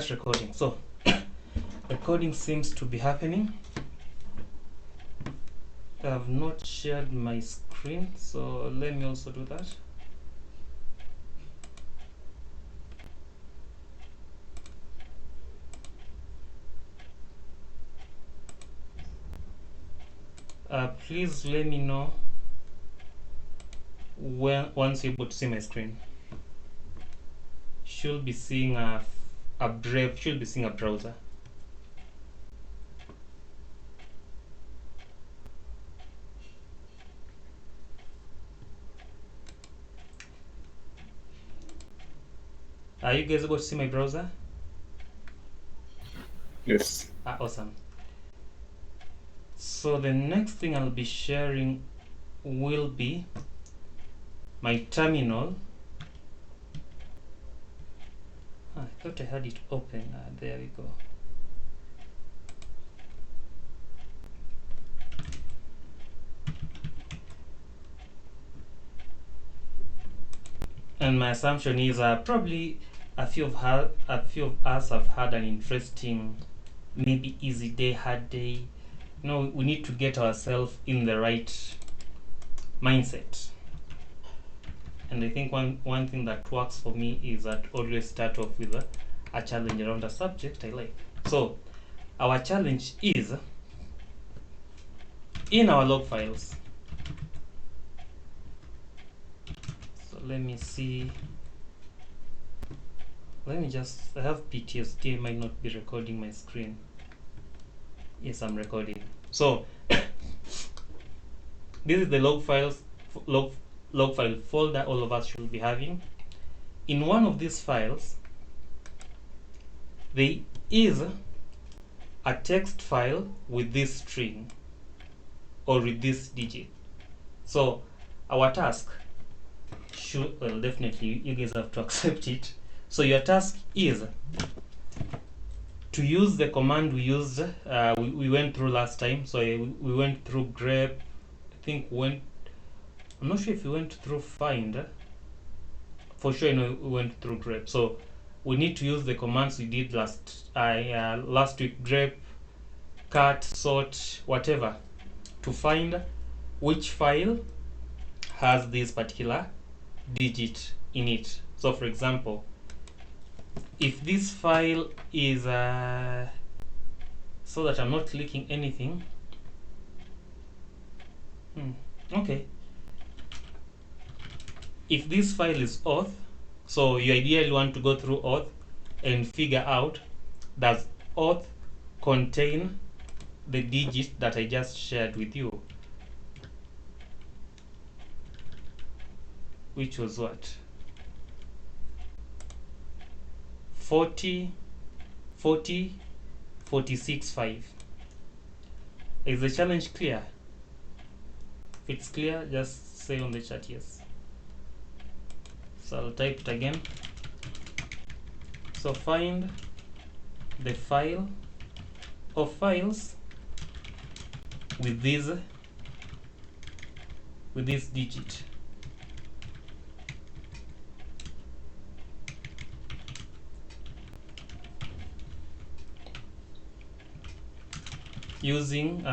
start recording. So recording seems to be happening. I have not shared my screen, so let me also do that. Please let me know once you're able to see my screen. Should be seeing a browser. Are you guys able to see my browser? Yes. Awesome. So the next thing I'll be sharing will be my terminal. I thought I had it open. There we go. And my assumption is probably a few of us have had an interesting, maybe easy day, hard day. We need to get ourselves in the right mindset. And I think one thing that works for me is that always start off with a challenge around a subject I like. So our challenge is in our log files. So let me see. I have PTSD, I might not be recording my screen. Yes, I'm recording. So this is the log file folder all of us should be having. In one of these files, there is a text file with this string or with this digit. So our task should, well, definitely you guys have to accept it. So your task is to use the command we used, we went through last time. So we went through grep. I'm not sure if we went through find. For sure, we went through grep. So we need to use the commands we did last week: grep, cat, sort, whatever, to find which file has this particular digit in it. So for example, if this file is so that I'm not clicking anything. Okay. If this file is auth, so you ideally want to go through auth and figure out, does auth contain the digit that I just shared with you, which was what? 46.5. Is the challenge clear? If it's clear, just say on the chat yes. So I'll type it again. So find the file of files with this digit. Using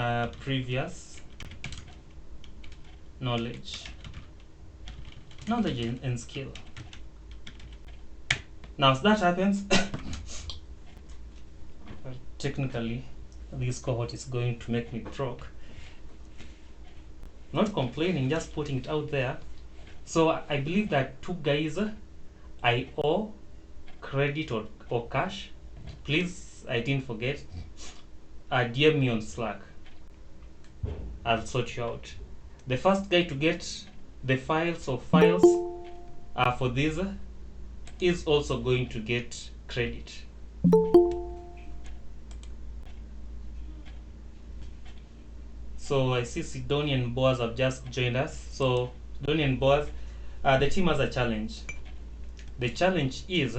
previous knowledge and skill. Now as that happens, technically this cohort is going to make me broke. Not complaining, just putting it out there. So I believe that two guys I owe credit or cash. Please, I didn't forget. DM me on Slack. I'll sort you out. The first guy to get the files for this is also going to get credit. So I see Sidonia and Boaz have just joined us. So Sidonia and Boaz, the team has a challenge. The challenge is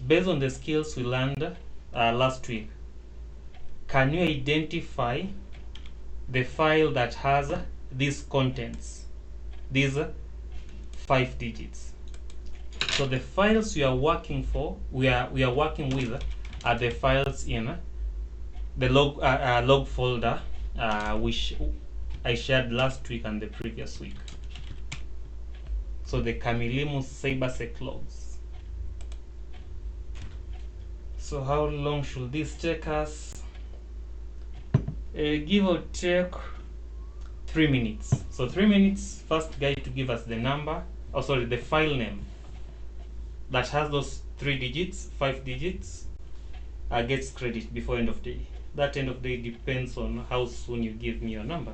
based on the skills we learned last week. Can you identify the file that has these contents, these 5 digits? So the files we are working with are the files in the log folder which I shared last week and the previous week. So the KamiLimu cybersec logs. So how long should this take us? Give or take 3 minutes. So 3 minutes, first guy to give us the number, the file name that has those 3 digits, 5 digits, gets credit before end of day. That end of day depends on how soon you give me your number.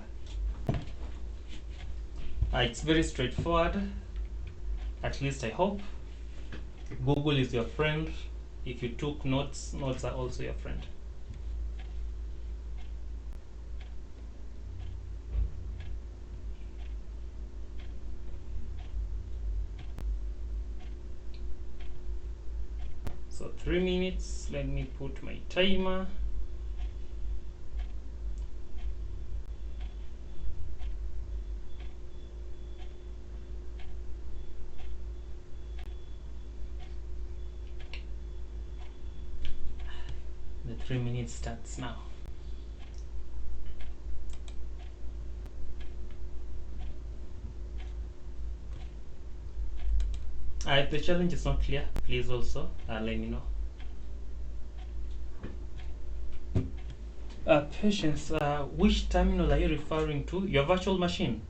It's very straightforward, at least I hope. Google is your friend. If you took notes, notes are also your friend. So 3 minutes, let me put my timer. The 3 minutes starts now. If the challenge is not clear, please also let me know. Patience, which terminal are you referring to? Your virtual machine?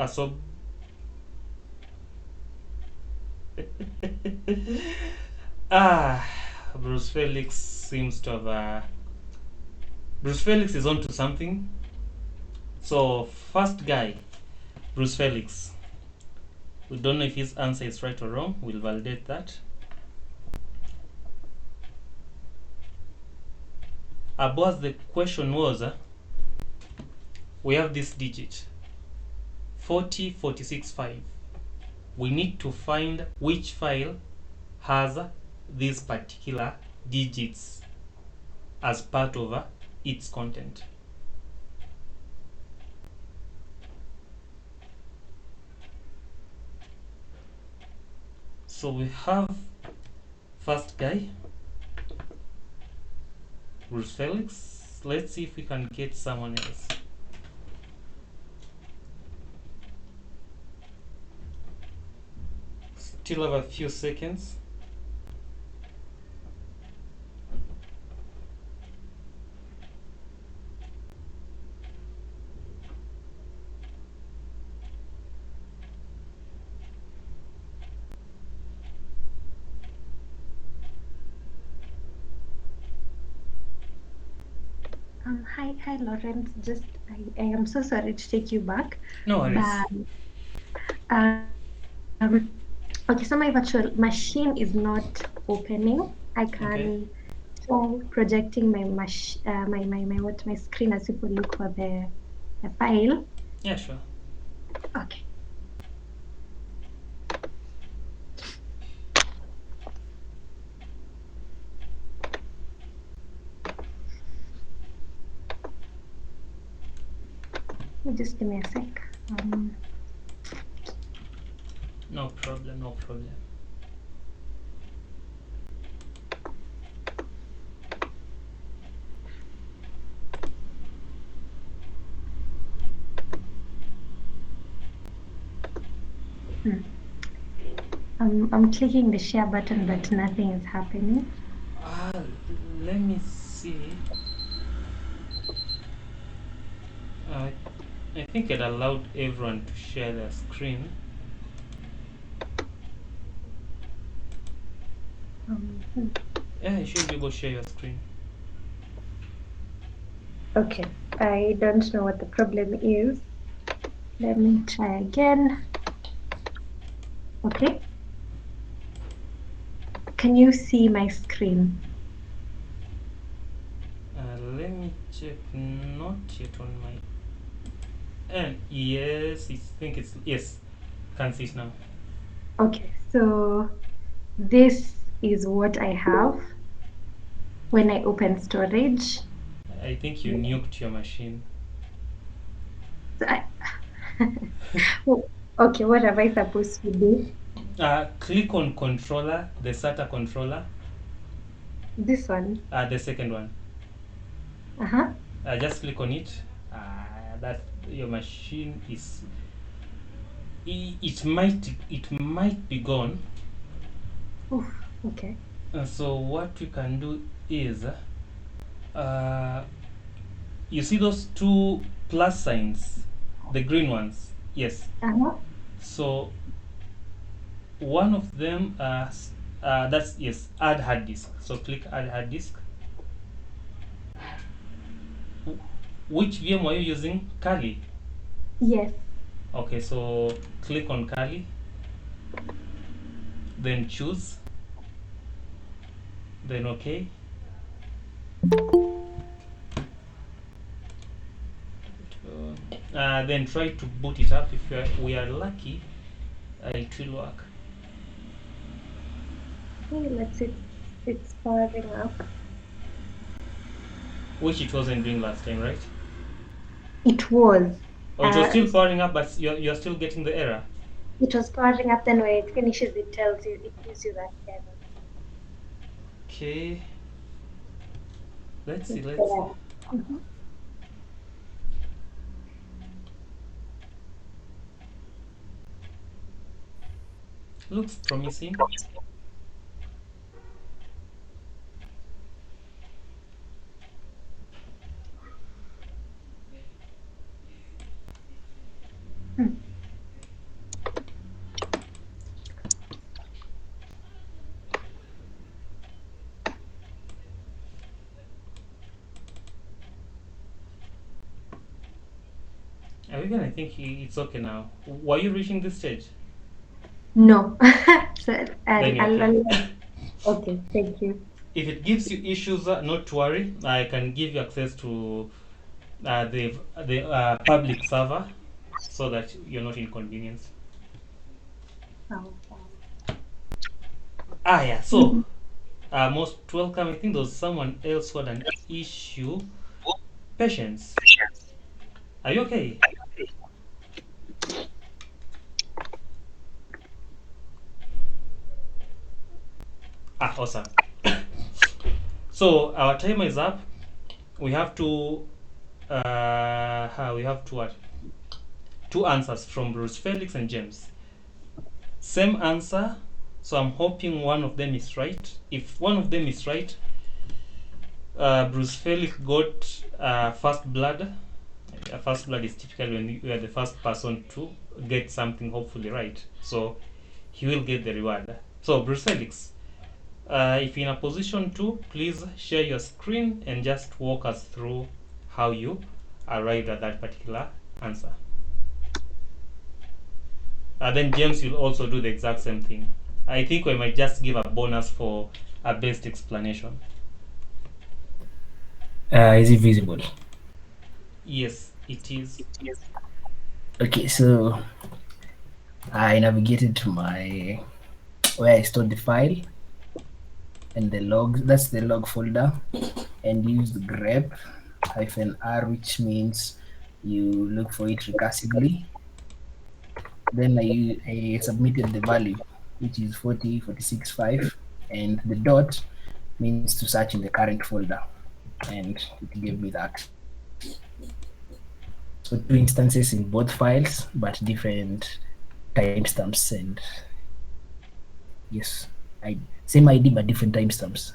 So Bruce Felix seems to have Bruce Felix is onto something. So first guy, Bruce Felix. We don't know if his answer is right or wrong. We'll validate that. Boss, the question was, we have this digit 40465. We need to find which file has these particular digits as part of its content. So we have first guy, Bruce Felix. Let's see if we can get someone else. Still have a few seconds. Hi, Lawrence. I am so sorry to take you back. No worries. Okay, so my virtual machine is not opening. I can try projecting my screen as people look for the file. Yeah, sure. Okay. Just give me a sec. No problem, no problem. I'm clicking the share button, but nothing is happening. Let me see. I think it allowed everyone to share their screen. Yeah, you should be able to share your screen. Okay, I don't know what the problem is. Let me try again. Okay. Can you see my screen? Let me check. Not yet on my. And yes, I think it's yes. Can see it now. Okay, so this is what I have. when I open storage. I think you nuked your machine. So okay, what am I supposed to do? Click on controller, the SATA controller, This one. the second one. Uh-huh. Just click on it. That your machine is. It might be gone. Oof, okay. So what we can do is, you see those two plus signs, the green ones. Yes. Uh-huh. So one of them, that's yes, add hard disk. So click add hard disk. Which VM are you using? Kali. Yes. Okay, so click on Kali, then choose, then OK. Then try to boot it up. If we are lucky, it will work. Okay, let's see. It's powering up. Which it wasn't doing last time, right? It was. Or it was still powering up, but you're still getting the error. It was powering up, then when it finishes, it tells you, it gives you that error. Okay. Let's see. Mm-hmm. Looks promising. Again, I think it's okay now. Were you reaching this stage? No. So Then you're okay. okay, thank you. If it gives you issues, not to worry. I can give you access to the public server so that you're not inconvenienced. Yeah. So, most welcome. I think there was someone else who had an issue. Patience. Are you okay? Awesome. So our timer is up. We have to. We have to what? Two answers from Bruce Felix and James. Same answer. So I'm hoping one of them is right. If one of them is right, Bruce Felix got first blood. First blood is typically when you are the first person to get something hopefully right. So he will get the reward. So Bruce Felix, if you're in a position to, please share your screen and just walk us through how you arrived at that particular answer. Then James will also do the exact same thing. I think we might just give a bonus for a best explanation. Is it visible? Yes, it is. Okay, so I navigated to where I stored the file and the logs. That's the log folder, and used grep -r, which means you look for it recursively. Then I submitted the value, which is 40.46.5, and the dot means to search in the current folder, and it gave me that. So 2 instances in both files, but different timestamps, and yes, same ID but different timestamps.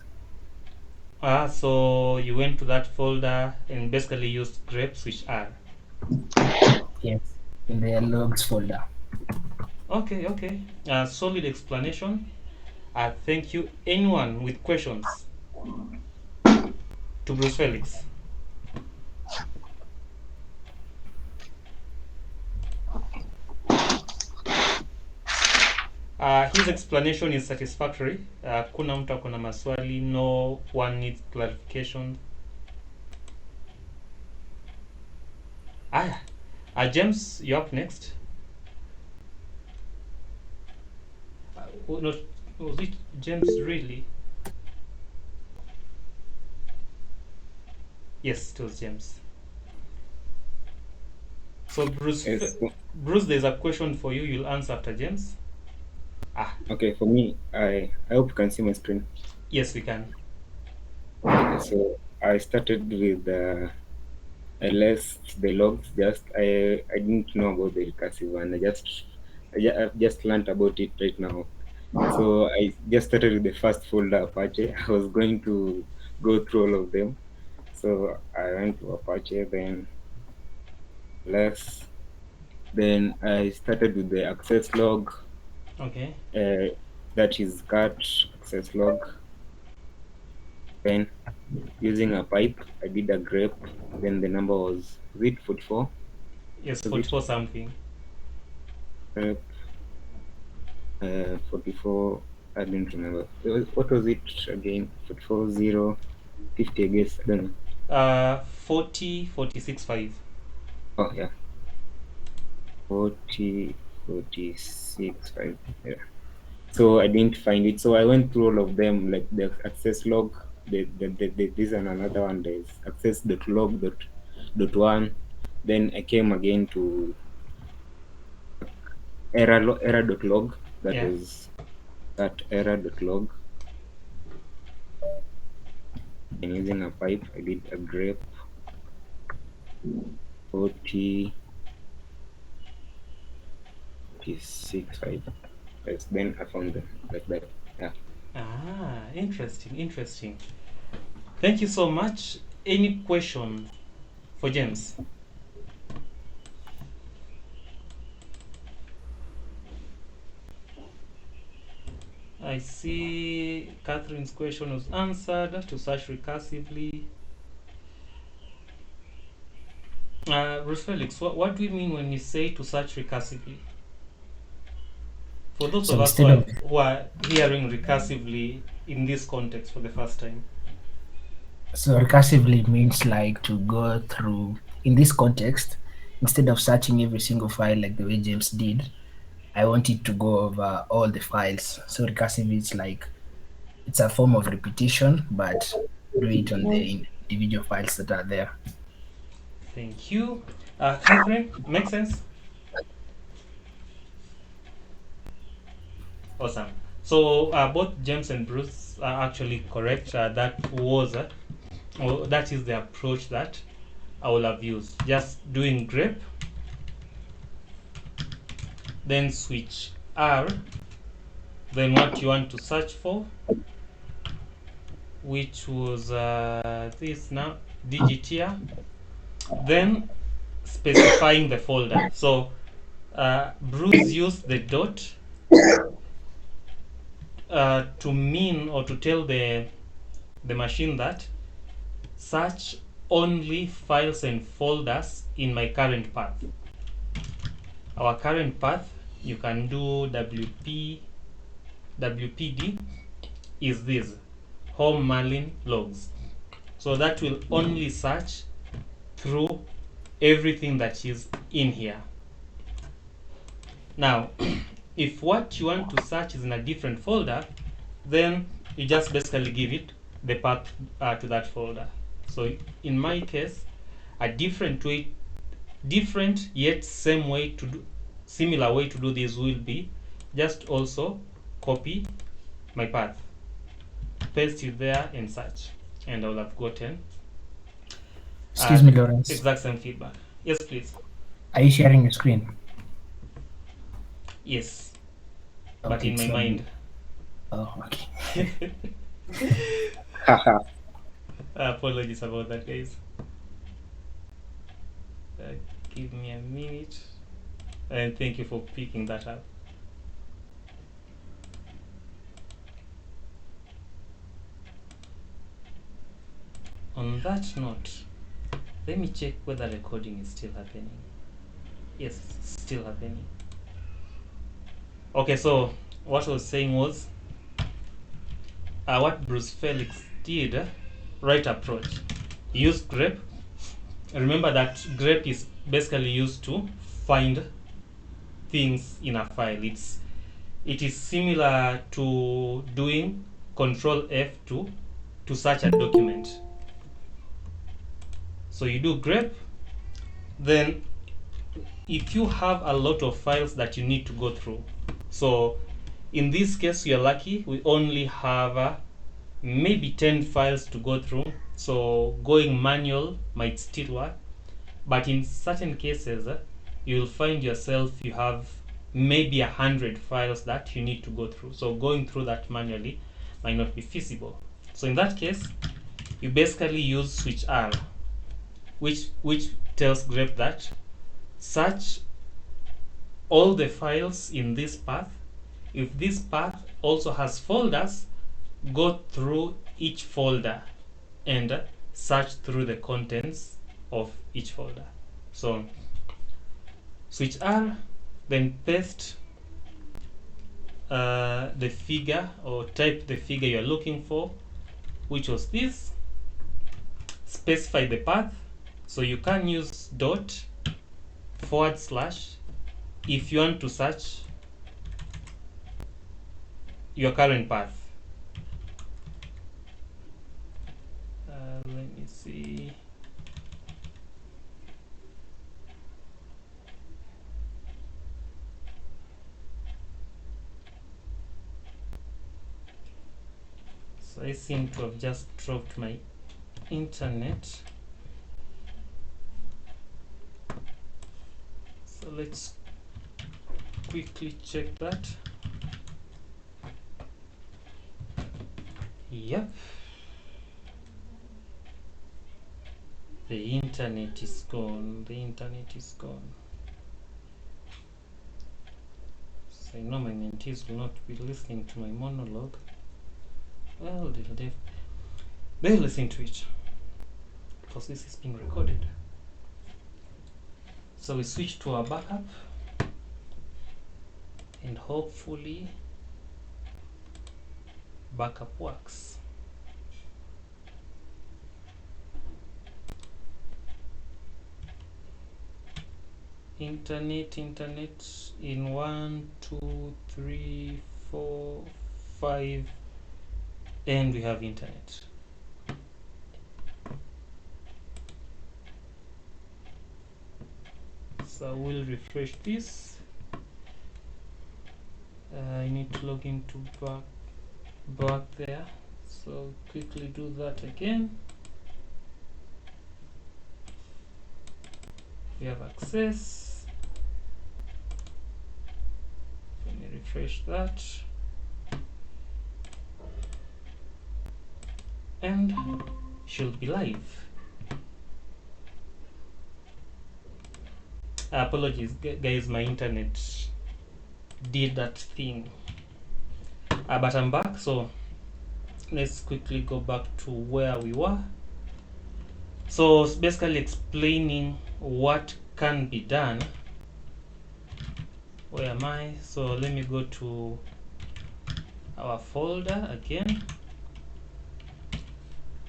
So you went to that folder and basically used grep -r. Yes, in the logs folder. Okay. Solid explanation. Thank you. Anyone with questions to Bruce Felix? His explanation is satisfactory. Kuna mtu akona maswali, no one needs clarification. James, you're up next. Was it James really? Yes, it was James. So Bruce, Yes. Bruce, there's a question for you. You'll answer after James. Okay, for me, I hope you can see my screen. Yes, we can. Okay, so I started with I left the logs. I didn't know about the recursive, and I've just learned about it right now. So I just started with the first folder, Apache. I was going to go through all of them. So I went to Apache, then less. Then I started with the access log. Okay. That is cat access log. Then using a pipe, I did a grep. Then the number was it 44? Yes, Was it 44 something. grep 44? I didn't remember. What was it again? 44 0 50, I guess. I don't know. 40, 46, 5. Oh yeah, 40 46 5. Yeah. So I didn't find it. So I went through all of them, like the access log. This and another one. There's access.log one. Then I came again to error.log. That Yeah. was that error.log. And using a pipe, I did a grep 40 46 5. Yes, then I found them like that. Yeah. Interesting. Thank you so much. Any question for James? I see Catherine's question was answered. To search recursively. Bruce Felix, what do you mean when you say to search recursively? For those So of us instead of who are hearing recursively in this context for the first time. so recursively means like to go through in this context, instead of searching every single file like the way James did, I want it to go over all the files. So recursive is like it's a form of repetition, but do it on the individual files that are there. Thank you. Catherine, make sense? Awesome. So both James and Bruce are actually correct. That is the approach that I will have used. Just doing grep, then switch R, then what you want to search for, which was this now, digit here, then specifying the folder. So Bruce used the dot to mean or to tell the machine that search only files and folders in my current path. Our current path, you can do WPD is this home Merlin logs. So that will only search through everything that is in here. Now, if what you want to search is in a different folder, then you just basically give it the path to that folder. So in my case, a different yet similar way to do this will be just also copy my path, paste it there and search, and I will have gotten Excuse me, Lawrence. exact same feedback. Yes, please. Are you sharing your screen? Yes, Okay, but in it's my not- mind. Oh, okay. Haha. Apologies about that, guys. Give me a minute, and thank you for picking that up. On that note, let me check whether recording is still happening. Yes, it's still happening. Okay, so what I was saying was what Bruce Felix did, right approach. He used grep. Remember that grep is basically used to find things in a file. It is similar to doing Control F2 to search a document. So you do grep. Then if you have a lot of files that you need to go through, so in this case you're lucky, we only have maybe 10 files to go through, so going manual might still work. But in certain cases, you'll find yourself you have maybe 100 files that you need to go through, so going through that manually might not be feasible. So in that case, you basically use switch R, which tells grep that search all the files in this path. If this path also has folders, go through each folder and search through the contents of each folder. So switch R, then paste the figure, or type the figure you're looking for, which was this. Specify the path, so you can use dot / if you want to search your current path. Let me see. So I seem to have just dropped my internet. So let's quickly check that. Yep. The internet is gone. The internet is gone. So I know my mentees will not be listening to my monologue. Well, they'll listen to it, because this is being recorded. So we switch to our backup, and hopefully backup works. Internet in 1, 2, 3, 4, 5, and we have internet. So we'll refresh this. I need to log into back there, so quickly do that again. We have access. Let me refresh that, and should be live. Apologies guys, my internet did that thing, but I'm back. So let's quickly go back to where we were. So it's basically explaining what can be done. Where am I? So let me go to our folder again.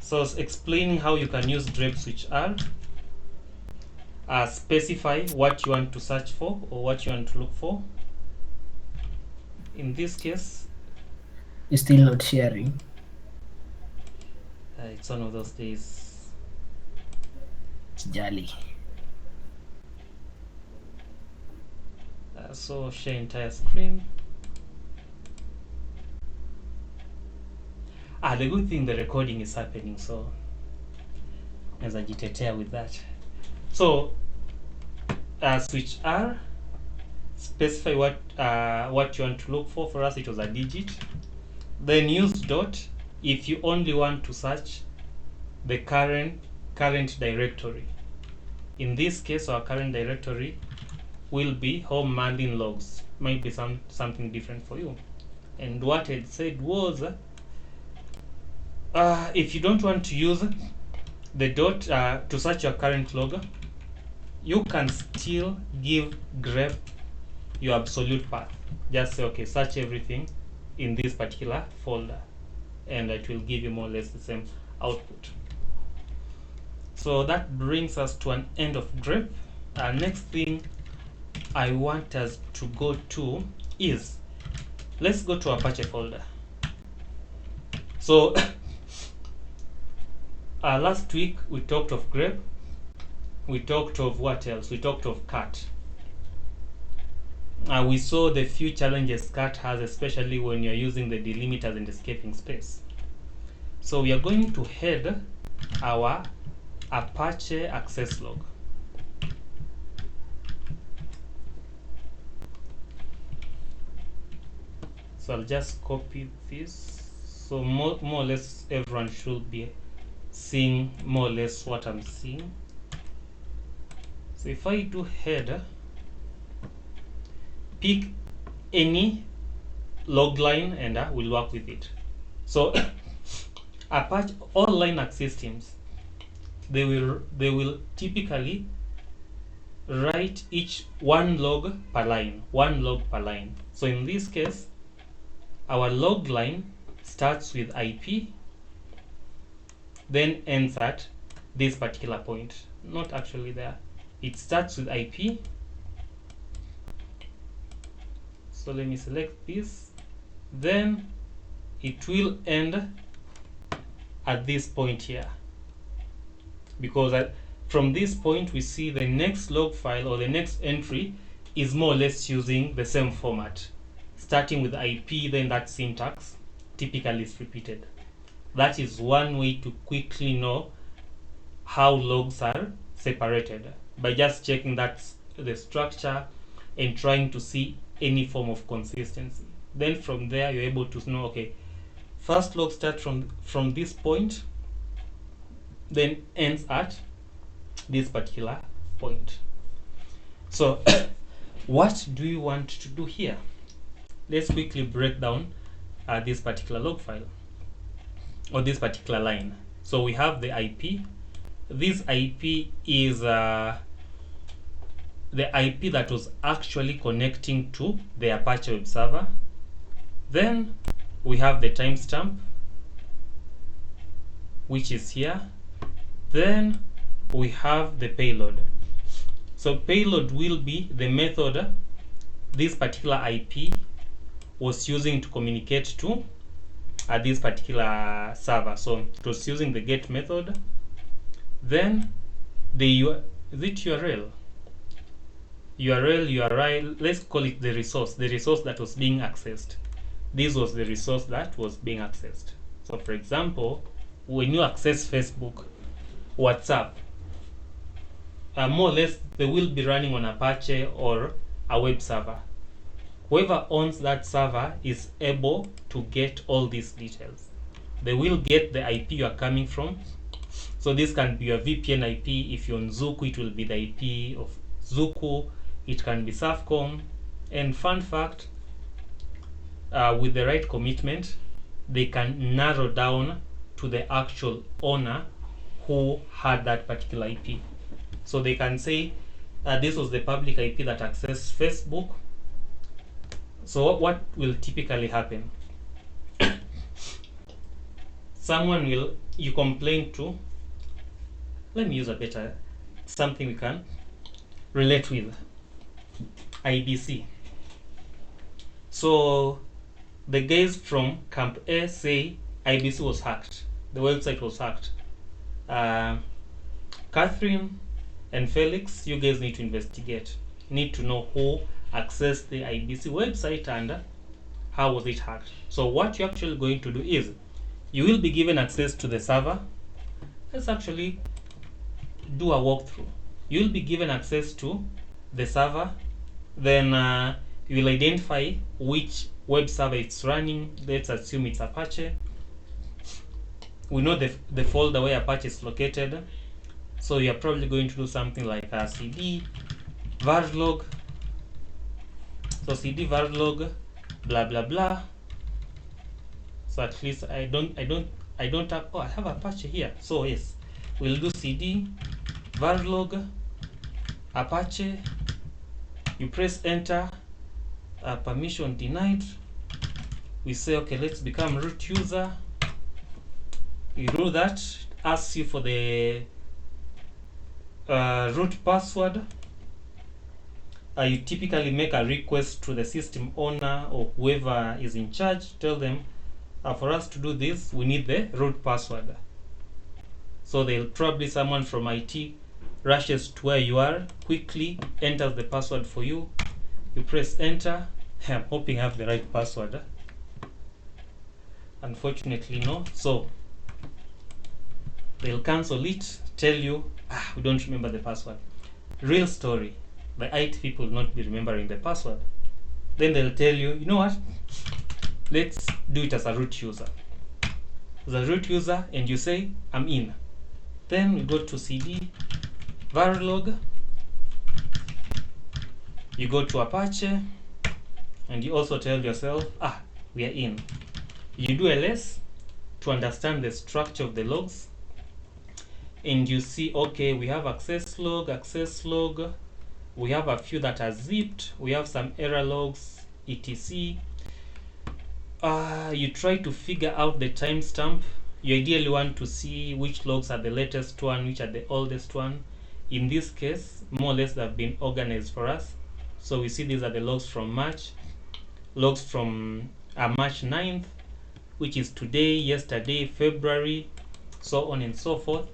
So it's explaining how you can use grep switch R. Specify what you want to search for or what you want to look for. In this case, You're still not sharing. it's one of those days. Jolly. So share entire screen. The good thing, the recording is happening, so naweza jitetea with that. So switch R, specify what you want to look for. For us, it was a digit. Then use dot if you only want to search the current directory. In this case, our current directory will be home Marlin logs. Might be something different for you. And what it said was, if you don't want to use the dot to search your current log, you can still give grep your absolute path. Just say, okay, search everything in this particular folder, and it will give you more or less the same output. So that brings us to an end of grep. Next thing I want us to go to is, let's go to Apache folder. So last week we talked of grep, We talked of what else? We talked of CAT. We saw the few challenges CAT has, especially when you're using the delimiters and escaping space. So we are going to head our Apache access log. So I'll just copy this. So more or less everyone should be seeing more or less what I'm seeing. So if I do header, pick any log line and we'll work with it. So Apache, all Linux systems, they will typically write each one log per line. So in this case, our log line starts with IP, then ends at this particular point. Not actually there. It starts with IP. So let me select this. Then it will end at this point here. Because from this point we see the next log file or the next entry is more or less using the same format. Starting with IP, then that syntax typically is repeated. That is one way to quickly know how logs are separated, by just checking that's the structure and trying to see any form of consistency. Then from there you're able to know, okay, first log starts from this point, then ends at this particular point. So what do you want to do here? Let's quickly break down this particular log file or this particular line. So we have the IP. This IP is the IP that was actually connecting to the Apache web server. Then we have the timestamp, which is here. Then we have the payload. So payload will be the method this particular IP was using to communicate to this particular server. So it was using the get method. Then the URL, let's call it the resource that was being accessed. This was the resource that was being accessed. So for example, when you access Facebook, WhatsApp, more or less they will be running on Apache or a web server. Whoever owns that server is able to get all these details. They will get the IP you are coming from. So this can be your VPN IP. If you're on Zuku, it will be the IP of Zuku. It can be Surfcom. And fun fact, with the right commitment, they can narrow down to the actual owner who had that particular IP. So they can say this was the public IP that accessed Facebook. So what will typically happen? You complain to, let me use a better, something we can relate with, IBC. So the guys from Camp A say IBC was hacked, the website was hacked. Catherine and Felix, you guys need to investigate, need to know who accessed the IBC website and how was it hacked. So what you're actually going to do is you will be given access to the server. Let's actually do a walkthrough. You'll be given access to the server. Then you will identify which web server it's running. Let's assume it's Apache. We know the folder where Apache is located. So you're probably going to do something like a cd varlog. So cd varlog blah blah blah. So at least I don't have, oh, I have Apache here. So yes, we'll do cd varlog Apache. You press enter, permission denied. We say okay, let's become root user. You do that, asks you for the root password. You typically make a request to the system owner or whoever is in charge. Tell them, for us to do this, we need the root password. So they'll probably, someone from IT rushes to where you are, quickly enters the password for you. You press enter. I'm hoping I have the right password. Unfortunately, no. So they'll cancel it, tell you, we don't remember the password. Real story, the IT people will not be remembering the password. Then they'll tell you, you know what, let's do it as a root user. As a root user, and you say, I'm in. Then we go to CD, Verilog, you go to Apache, and you also tell yourself, we are in. You do ls to understand the structure of the logs, and you see, okay, we have access log, we have a few that are zipped, we have some error logs, etc. You try to figure out the timestamp. You ideally want to see which logs are the latest one, which are the oldest one. In this case, more or less they have been organized for us. So we see these are the logs from March, logs from March 9th, which is today, yesterday, February, so on and so forth.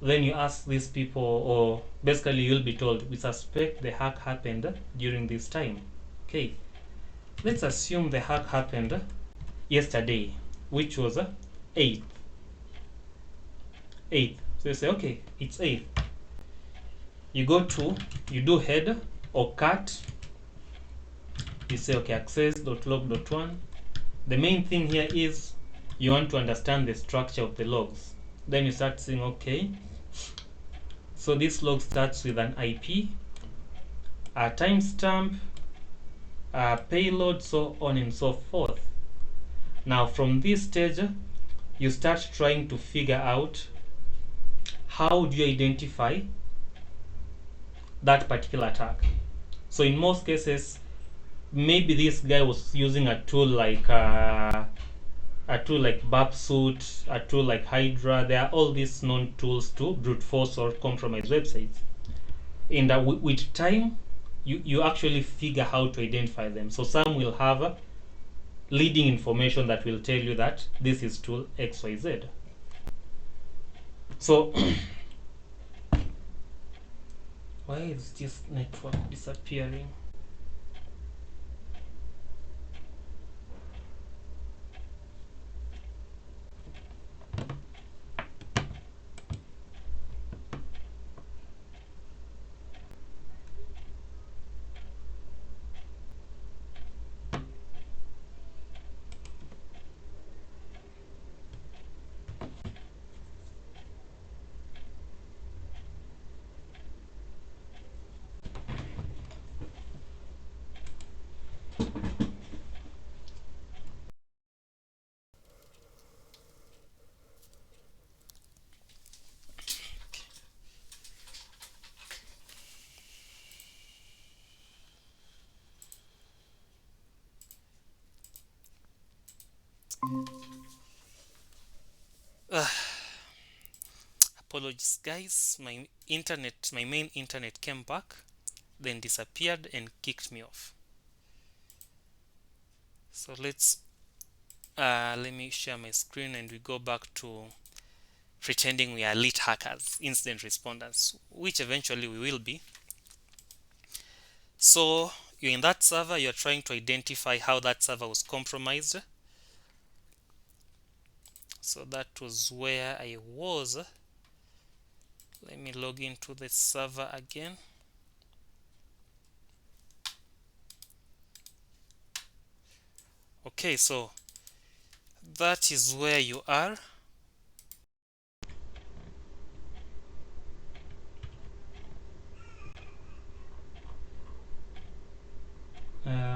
Then you ask these people, or basically you'll be told, we suspect the hack happened during this time. Okay, let's assume the hack happened yesterday, which was 8th. So you say, okay, it's 8th. You do head or cat. You say, okay, access.log.1. The main thing here is you want to understand the structure of the logs. Then you start saying, okay, so this log starts with an IP, a timestamp, a payload, so on and so forth. Now from this stage, you start trying to figure out how do you identify that particular attack. So in most cases, maybe this guy was using a tool like Babsuit, a tool like Hydra. There are all these known tools to brute force or compromise websites. And with time, you actually figure how to identify them. So some will have leading information that will tell you that this is tool XYZ. So why is this network disappearing? Apologies guys, my main internet came back, then disappeared and kicked me off. So let me share my screen and we go back to pretending we are elite hackers, incident responders, which eventually we will be. So you're in that server, you're trying to identify how that server was compromised. So that was where I was. Let me log into the server again. Okay, so that is where you are.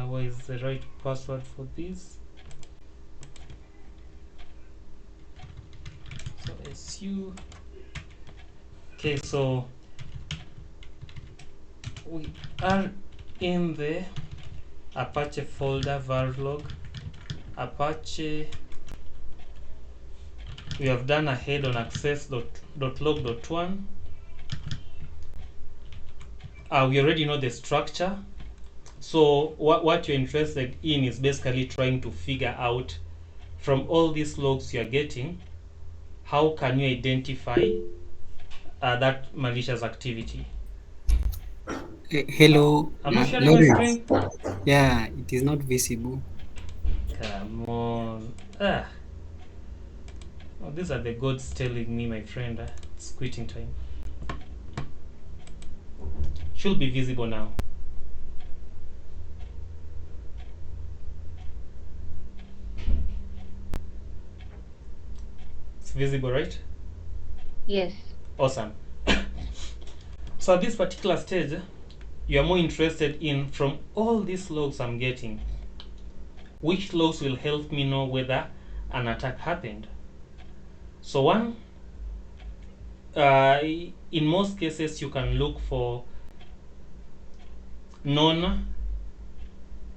What is the right password for this? So SU. Okay, so we are in the Apache folder, Verilog, Apache. We have done a head on access.log.1. We already know the structure. So what you're interested in is basically trying to figure out from all these logs you're getting, how can you identify that malicious activity. Hello, I'm not sharing my Lawrence. screen. Yeah, it is not visible. Come on. Oh, these are the gods telling me, my friend, it's quitting time. Should be visible now. It's visible, right? Yes. Awesome. So at this particular stage, you are more interested in, from all these logs I'm getting, which logs will help me know whether an attack happened. So one, in most cases, you can look for known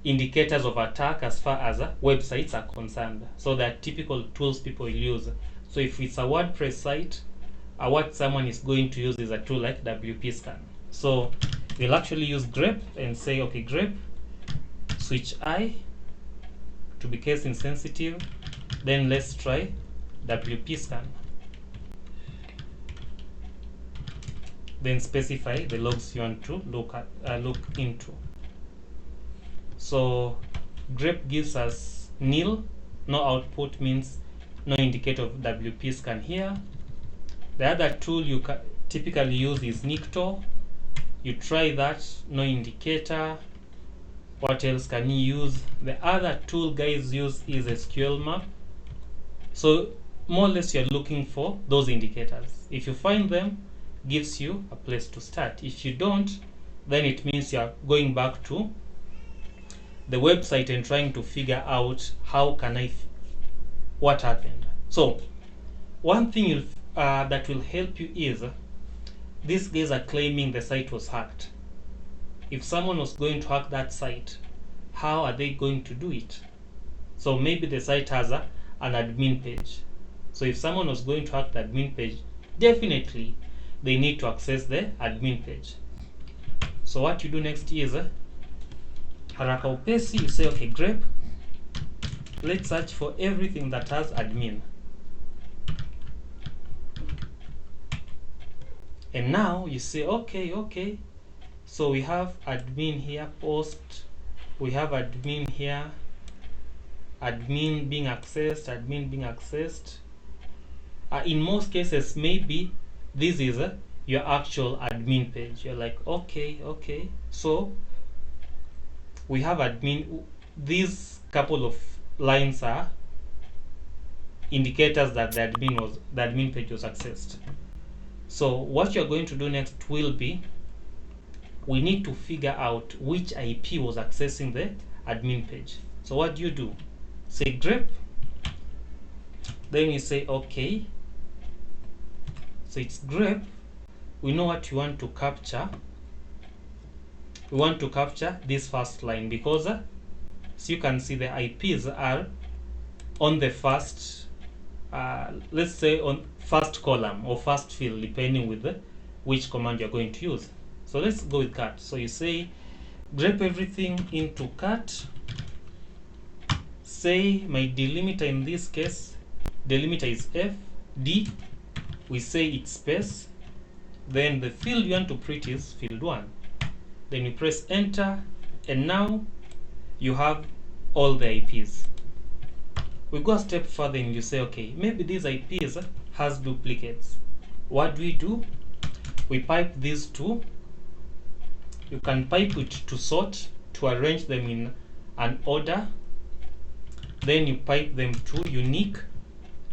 indicators of attack as far as websites are concerned. So there are typical tools people use. So if it's a WordPress site, what someone is going to use is a tool like WP Scan. So we'll actually use Grep and say, okay, Grep, switch I to be case insensitive. Then let's try WP Scan. Then specify the logs you want to look into. So Grep gives us nil, no output, means no indicator of WP Scan here. The other tool you typically use is Uniq. You try that, no indicator. What else can you use? The other tool guys use is SQL map. So more or less you're looking for those indicators. If you find them, gives you a place to start. If you don't, then it means you're going back to the website and trying to figure out how can what happened. So one thing that will help you is, these guys are claiming the site was hacked. If someone was going to hack that site, how are they going to do it? So maybe the site has an admin page. So if someone was going to hack the admin page, definitely they need to access the admin page. So what you do next is, haraka upesi, you say, okay, Grep, let's search for everything that has admin. And now you say, okay, so we have admin here, post, we have admin here, admin being accessed. In most cases, maybe this is your actual admin page. You're like, okay, so we have admin. These couple of lines are indicators that the admin page was accessed. So what you're going to do next will be, we need to figure out which IP was accessing the admin page. So what do? Say Grep, then you say okay. So it's Grep. We know what you want to capture. We want to capture this first line because so you can see the IPs are on the first, let's say on first column or first field, depending with which command you're going to use. So let's go with cat. So you say Grep everything into cat. Say my delimiter, in this case delimiter is FD. We say it's space, then the field you want to print is field 1. Then you press enter, and now you have all the IPs. We go a step further and you say, okay, maybe these IPs has duplicates. What do? We pipe these two. You can pipe it to sort, to arrange them in an order. Then you pipe them to Uniq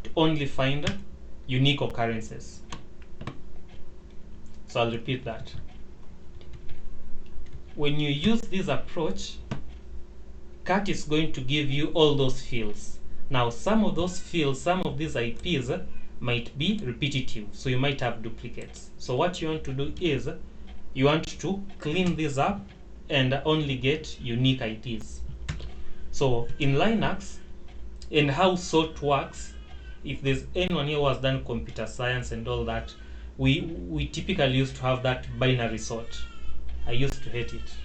to only find unique occurrences. So I'll repeat that. When you use this approach, cat is going to give you all those fields. Now some of those fields, some of these IPs might be repetitive, so you might have duplicates. So what you want to do is, you want to clean this up and only get unique IPs. So in Linux, and how sort works, if there's anyone here who has done computer science and all that, we typically used to have that binary sort. I used to hate it.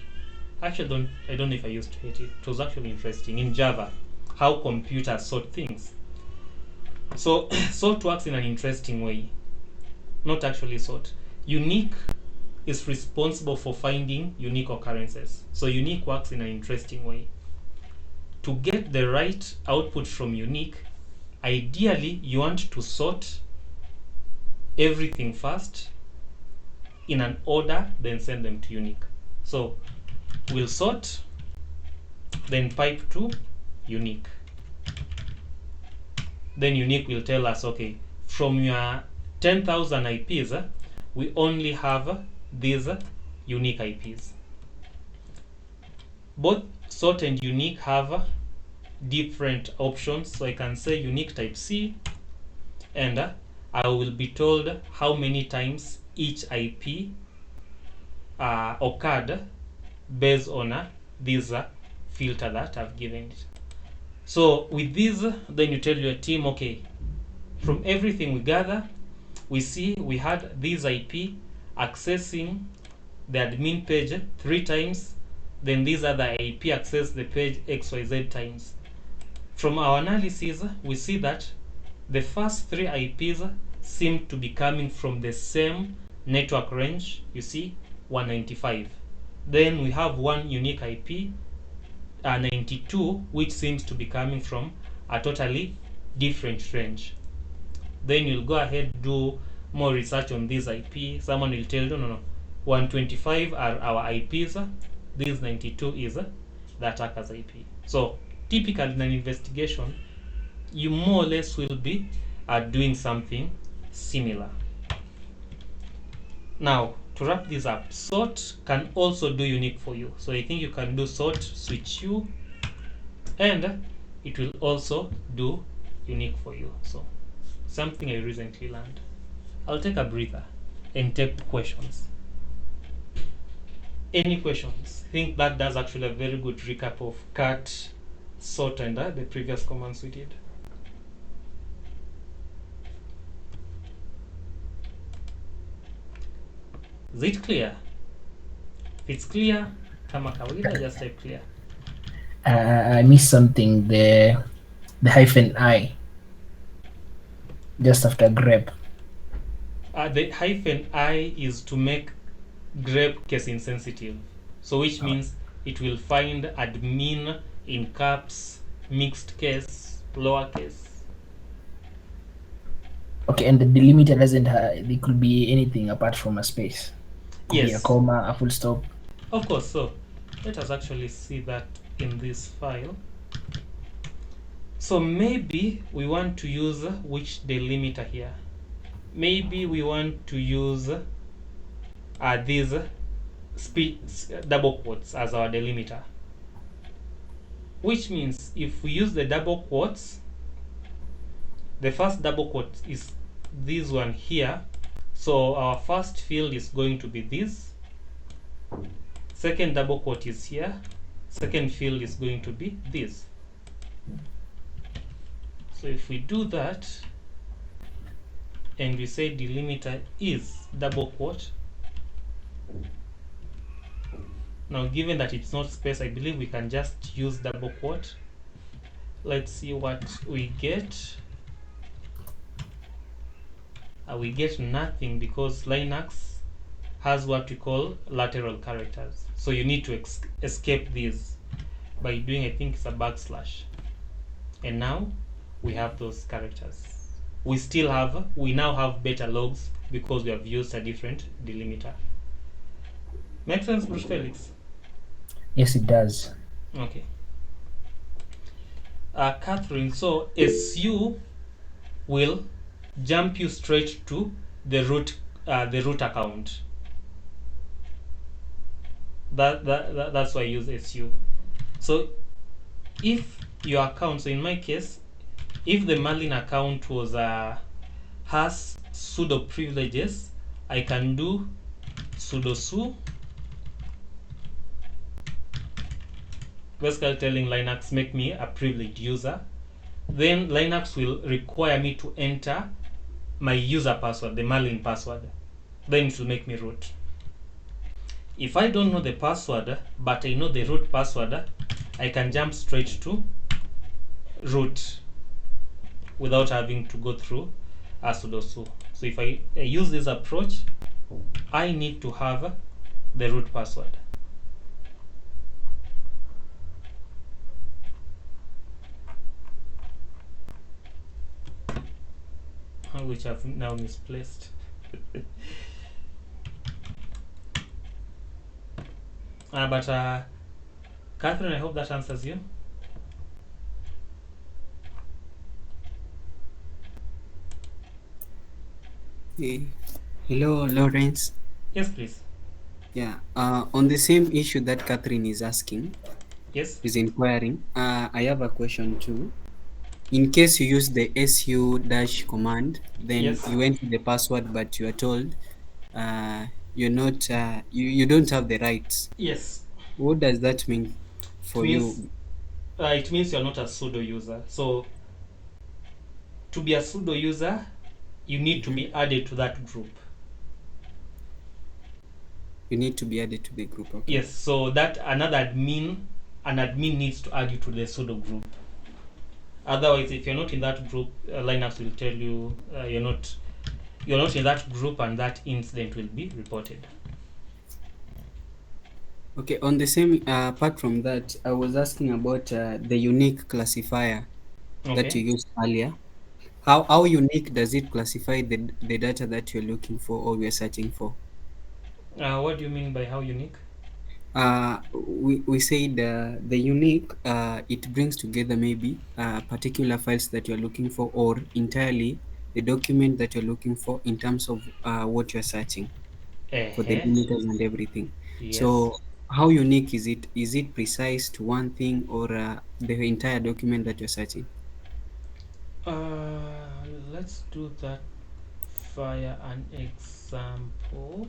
Actually, I don't know if I used to hate it. It was actually interesting in Java, how computers sort things. So sort works in an interesting way. not actually sort. Uniq is responsible for finding unique occurrences. So Uniq works in an interesting way. To get the right output from Uniq, ideally you want to sort everything first in an order, then send them to Uniq. So we'll sort, then pipe to Uniq. Then Uniq will tell us, okay, from your 10,000 IPs, we only have these unique IPs. Both sort and Uniq have different options. So I can say Uniq type C, and I will be told how many times each IP occurred based on this filter that I've given it. So with this, then you tell your team, okay, from everything we gather, we see we had this IP accessing the admin page 3 times, then this other IP access the page XYZ times. From our analysis, we see that the first 3 IPs seem to be coming from the same network range, you see, 195. Then we have one unique IP, 92, which seems to be coming from a totally different range. Then you'll go ahead, do more research on this IP. Someone will tell you, no, 125 are our IPs, this 92 is the attacker's IP. So typically in an investigation, you more or less will be doing something similar. Now, to wrap this up, sort can also do Uniq for you. So I think you can do sort switch U, and it will also do Uniq for you. So something I recently learned. I'll take a breather and take questions. Any questions? I think that does actually a very good recap of cat, sort, and the previous commands we did. Is it clear? If it's clear, kama kawaida, just type clear. I missed something. The hyphen I just after grep. The hyphen I is to make grep case insensitive. So which means it will find admin in caps, mixed case, lowercase. Okay, and the delimiter doesn't have, it could be anything apart from a space. Could be a Yes, comma, a full stop. of course. So let us actually see that in this file. So maybe we want to use which delimiter here? Maybe we want to use these double quotes as our delimiter. Which means if we use the double quotes, the first double quote is this one here. So our first field is going to be this. Second double quote is here. Second field is going to be this. So if we do that, and we say delimiter is double quote, now given that it's not space, I believe we can just use double quote. Let's see what we get. We get nothing because Linux has what we call lateral characters. So you need to escape these by doing, I think it's a backslash. And now we have those characters. We now have better logs because we have used a different delimiter. Make sense, Bruce Felix? Yes, it does. Okay. Catherine, so SU will jump you straight to the root account. That's why I use SU. So if your account, so in my case, if the Merlin account was has sudo privileges, I can do sudo su, basically telling Linux make me a privileged user. Then Linux will require me to enter my user password, the Merlin password. Then it will make me root. If I don't know the password, but I know the root password, I can jump straight to root without having to go through sudo su. So So if I use this approach, I need to have the root password, which I've now misplaced. But Catherine, I hope that answers you. Hello, Lawrence. Yes, please. Yeah, on the same issue that Catherine is asking, Yes. is inquiring, I have a question too. In case you use the su dash command, then Yes. you enter the password, but you are told you're not, you don't have the rights. Yes. What does that mean It for means you? you're not a sudo user. So to be a sudo user, you need to Mhm. be added to that group. You need to be added to the group, okay? Yes. So that an admin needs to add you to the sudo group. Otherwise, if you're not in that group, Linux will tell you you're not in that group, and that incident will be reported. Okay, on the same, apart from that, I was asking about the unique classifier that you Okay. used earlier. How unique does it classify the data that you're looking for or we're searching for? What do you mean by how unique? We said the unique, it brings together maybe particular files that you're looking for or entirely the document that you're looking for in terms of what you're searching for the Uh-huh. limiters and everything. Yes. So how unique is it? Is it precise to one thing or the entire document that you're searching? Let's do that via an example.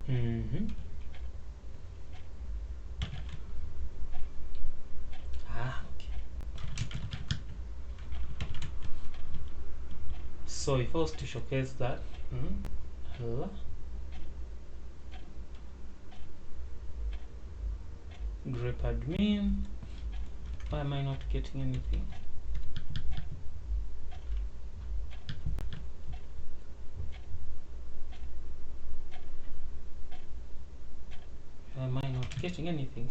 Mm-hmm. Okay. So if I was to showcase that, hello, grep admin. Why am I not getting anything? Why am I not getting anything?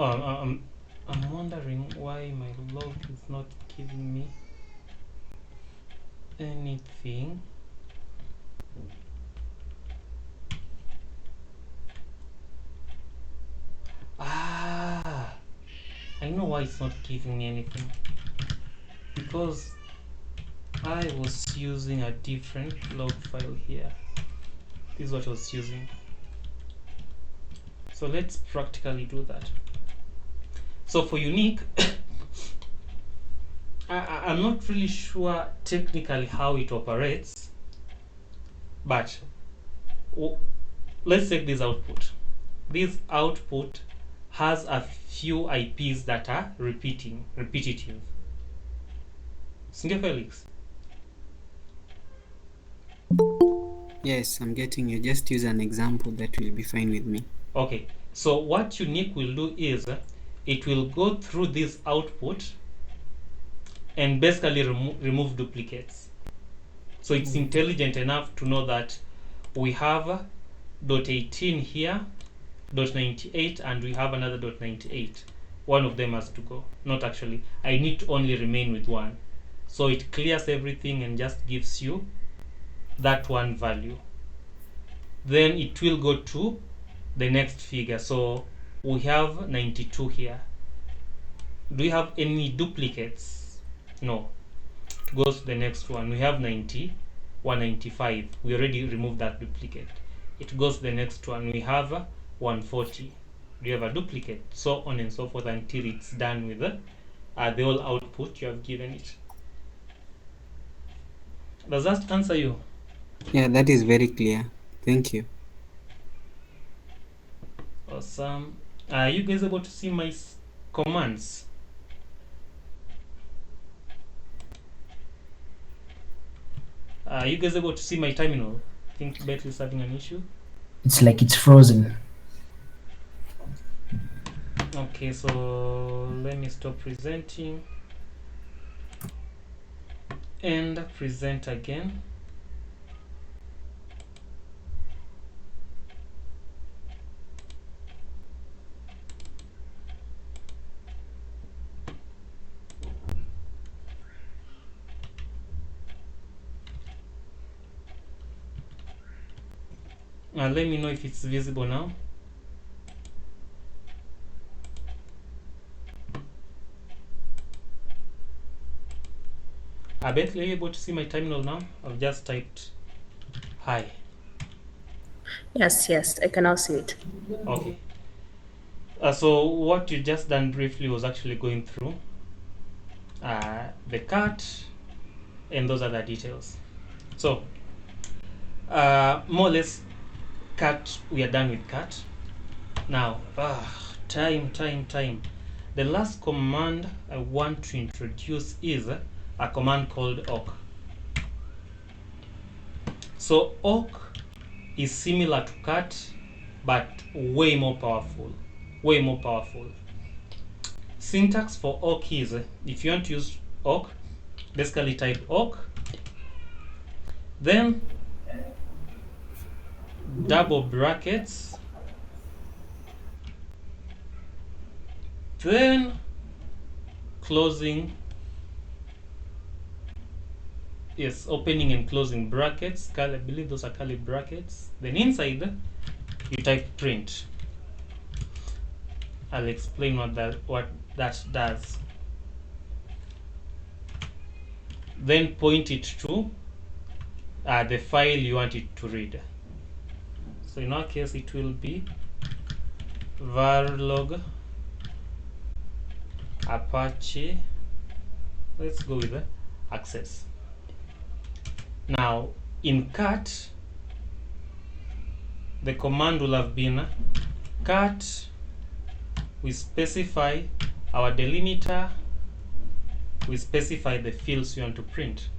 Oh, I'm wondering why my log is not giving me anything. Ah, I know why it's not giving me anything. Because I was using a different log file here. This is what I was using. So let's practically do that. So for Uniq, I'm not really sure technically how it operates, but let's take this output. This output has a few IPs that are repetitive. Sindio Felix? Yes, I'm getting you. Just use an example that will be fine with me. Okay, so what Uniq will do is it will go through this output and basically remove duplicates. So it's intelligent enough to know that we have .18 here, .98, and we have another .98. One of them has to go. Not actually. I need to only remain with one. So it clears everything and just gives you that one value. Then it will go to the next figure. So we have 92 here. Do we have any duplicates? No. It goes to the next one. We have 90, 195. We already removed that duplicate. It goes to the next one. We have 140. Do you have a duplicate? So on and so forth until it's done with the whole output you have given it. Does that answer you? Yeah, that is very clear. Thank you. Awesome. Are you guys able to see my commands? Are you guys able to see my terminal? I think Beth is having an issue. It's like it's frozen. Okay, so let me stop presenting and present again. Let me know if it's visible now. I bet you're able to see my terminal now. I've just typed hi. Yes, I can now see it. Okay. So what you just done briefly was actually going through the cut and those other details. So more or less cut, we are done with cut. Now time. The last command I want to introduce is a command called awk. So awk is similar to cut but way more powerful. Syntax for awk is, if you want to use awk, basically type awk, then double brackets, then closing, yes, opening and closing brackets, I believe those are curly brackets, then inside you type print. I'll explain what that does. Then point it to the file you want it to read. So in our case it will be varlog apache, let's go with the access. Now in cut, the command will have been cut, we specify our delimiter, we specify the fields you want to print.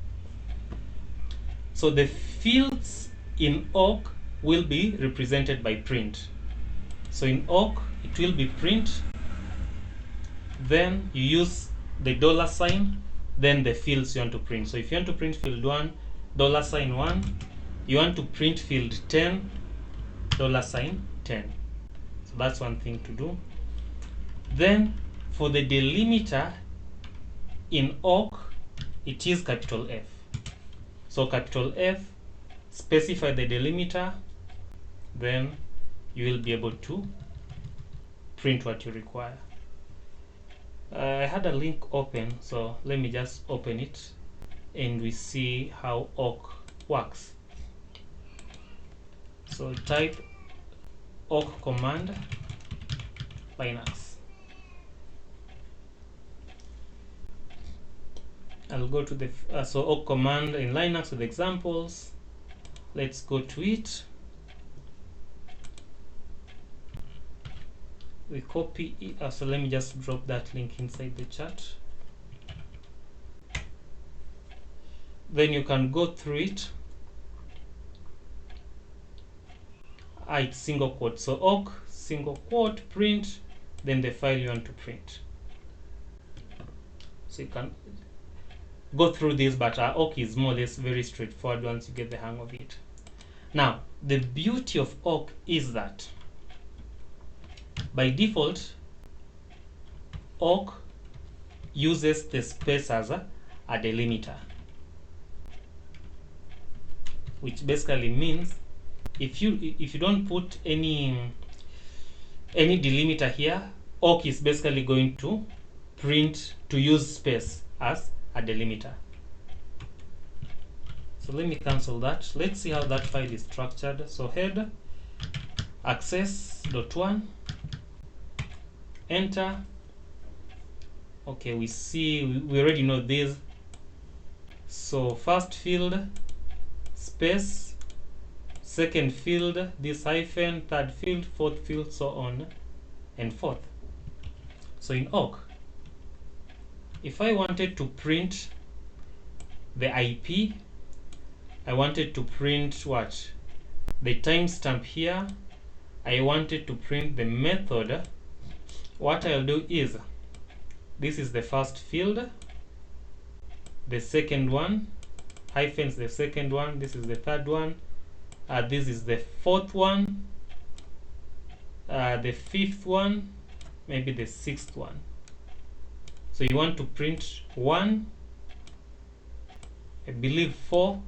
So the fields in awk will be represented by print. So in awk it will be print, then you use the $, then the fields you want to print. So if you want to print field 1, $1, you want to print field 10, $10. So that's one thing to do. Then for the delimiter in awk, it is capital F. So capital F, specify the delimiter, then you will be able to print what you require. I had a link open, so let me just open it and we see how awk works. So type awk command Linux. I'll go to the so awk command in Linux with examples. Let's go to it. We copy it. So let me just drop that link inside the chat. Then you can go through it. It's single quote. So awk single quote print, then the file you want to print. So you can go through this, but awk is more or less very straightforward once you get the hang of it. Now, the beauty of awk is that by default, awk uses the space as a delimiter, which basically means if you don't put any delimiter here, awk is basically going to print to use space as a delimiter. So let me cancel that. Let's see how that file is structured. So head access.1, enter. Okay, we see we already know this. So first field space, second field this hyphen, third field, fourth field, so on and forth. So in awk, if I wanted to print the IP, I wanted to print what? The timestamp here. I wanted to print the method. What I'll do is, this is the first field, the second one, hyphens the second one, this is the third one, this is the fourth one, the fifth one, maybe the sixth one. So you want to print 1, I believe 4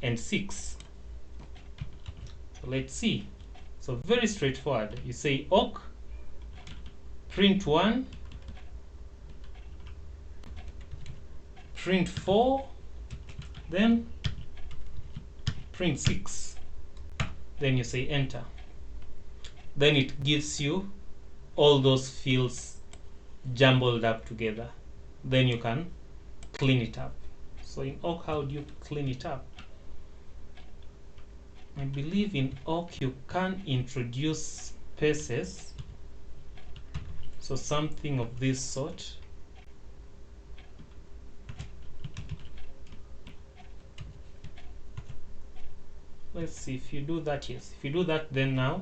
and 6. So let's see. So very straightforward. You say awk print 1, print 4, then print 6, then you say enter. Then it gives you all those fields jumbled up together. Then you can clean it up. So in awk, how do you clean it up? I believe in awk you can introduce spaces, so something of this sort. Let's see if you do that. Yes, if you do that, then now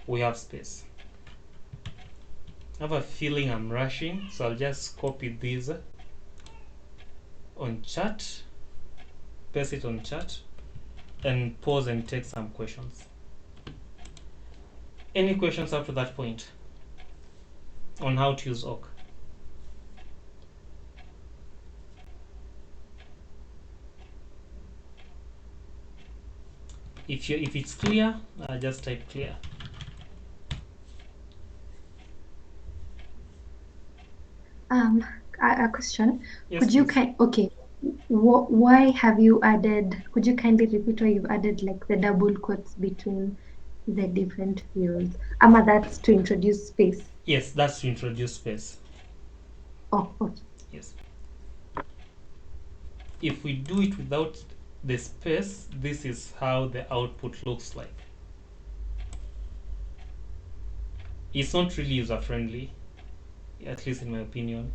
we have space. I have a feeling I'm rushing, so I'll just copy these on chat, paste it on chat, and pause and take some questions. Any questions up to that point on how to use awk? If it's clear, just type clear. A question. Yes, Could you please. okay? Why have you added? Could you kindly repeat why you've added like the double quotes between the different fields? Ama, that's to introduce space. Yes, that's to introduce space. Oh, okay. Yes. If we do it without the space, this is how the output looks like. It's not really user friendly, at least in my opinion.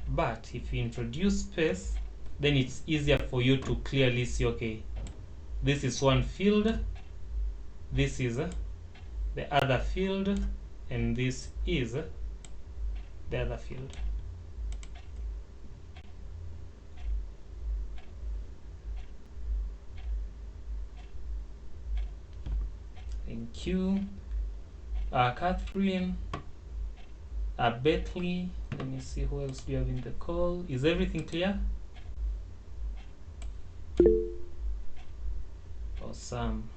But if you introduce space, then it's easier for you to clearly see, okay, this is one field, this is the other field, and this is the other field. Thank you. Catherine, Bethley, let me see who else we have in the call. Is everything clear? Awesome.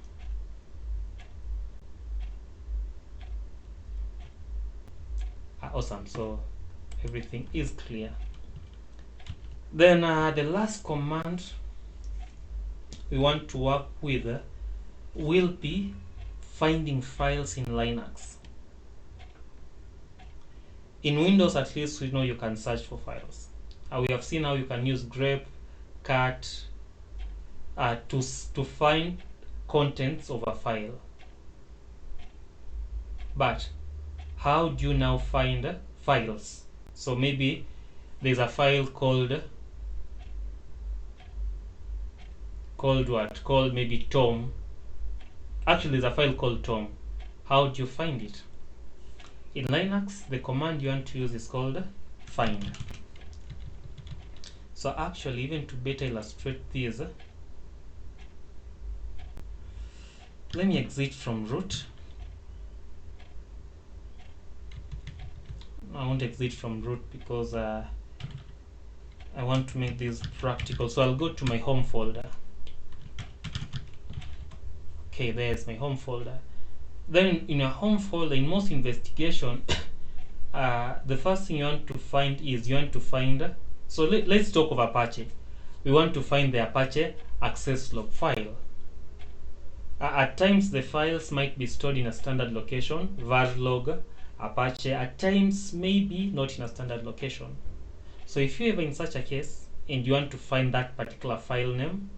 Awesome, so everything is clear. Then the last command we want to work with will be finding files in Linux. In Windows, at least, we know you can search for files. We have seen how you can use grep, cat to find contents of a file. But how do you now find files? So maybe there's a file called what? Called maybe Tom. Actually, there's a file called Tom. How do you find it? In Linux, the command you want to use is called find. So actually, even to better illustrate this, let me exit from root. I won't exit from root because I want to make this practical. So I'll go to my home folder. Okay, there's my home folder. Then in your home folder, in most investigation, the first thing you want to find is so let's talk of Apache. We want to find the Apache access log file. At times the files might be stored in a standard location, var log, Apache. At times maybe not in a standard location. So if you're ever in such a case and you want to find that particular file name,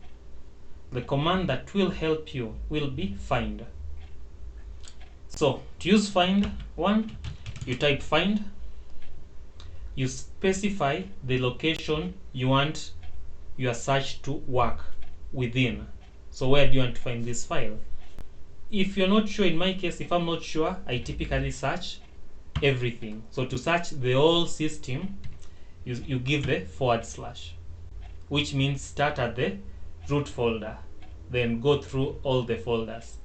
the command that will help you will be find. So So to use find one, you type find, you specify the location you want your search to work within. So where do you want to find this file? If you're not sure, in my case, if I'm not sure, I typically search everything. So to search the whole system, you give the /, which means start at the root folder, then go through all the folders.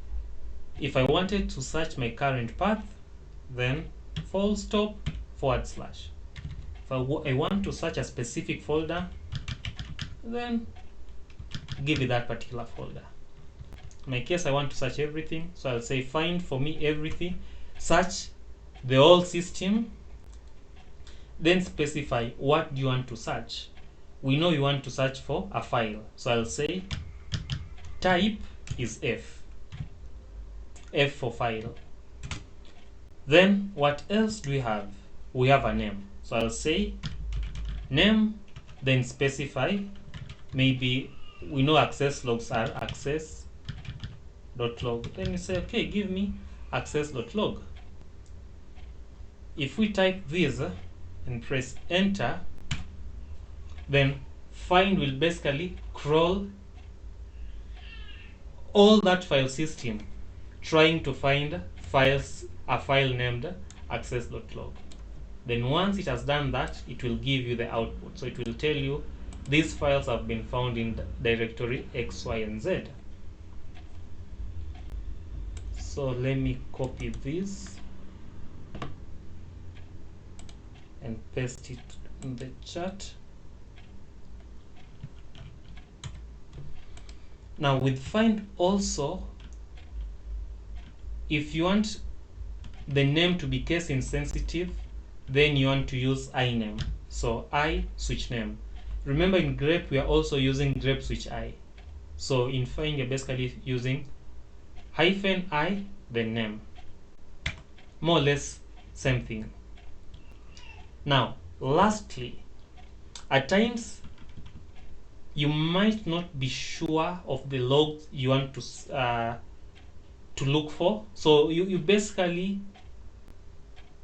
If I wanted to search my current path, then full stop /. If I want to search a specific folder, then give it that particular folder. In my case, I want to search everything, so I'll say find for me everything, search the whole system, then specify what do you want to search. We know you want to search for a file, so I'll say type is F for file. Then what else do we have? We have a name, so I'll say name, then specify. Maybe we know access logs are access.log. Then you say, okay, give me access.log. If we type this and press enter, then find will basically crawl all that file system trying to find a file named access.log. Then once it has done that, it will give you the output. So it will tell you these files have been found in directory X, Y, and Z. So let me copy this and paste it in the chat. Now with find also, if you want the name to be case insensitive, then you want to use iname. So I switch name. Remember in grep we are also using grep switch I. So in find you're basically using -i then name. More or less same thing. Now lastly, at times you might not be sure of the logs you want to look for. So you basically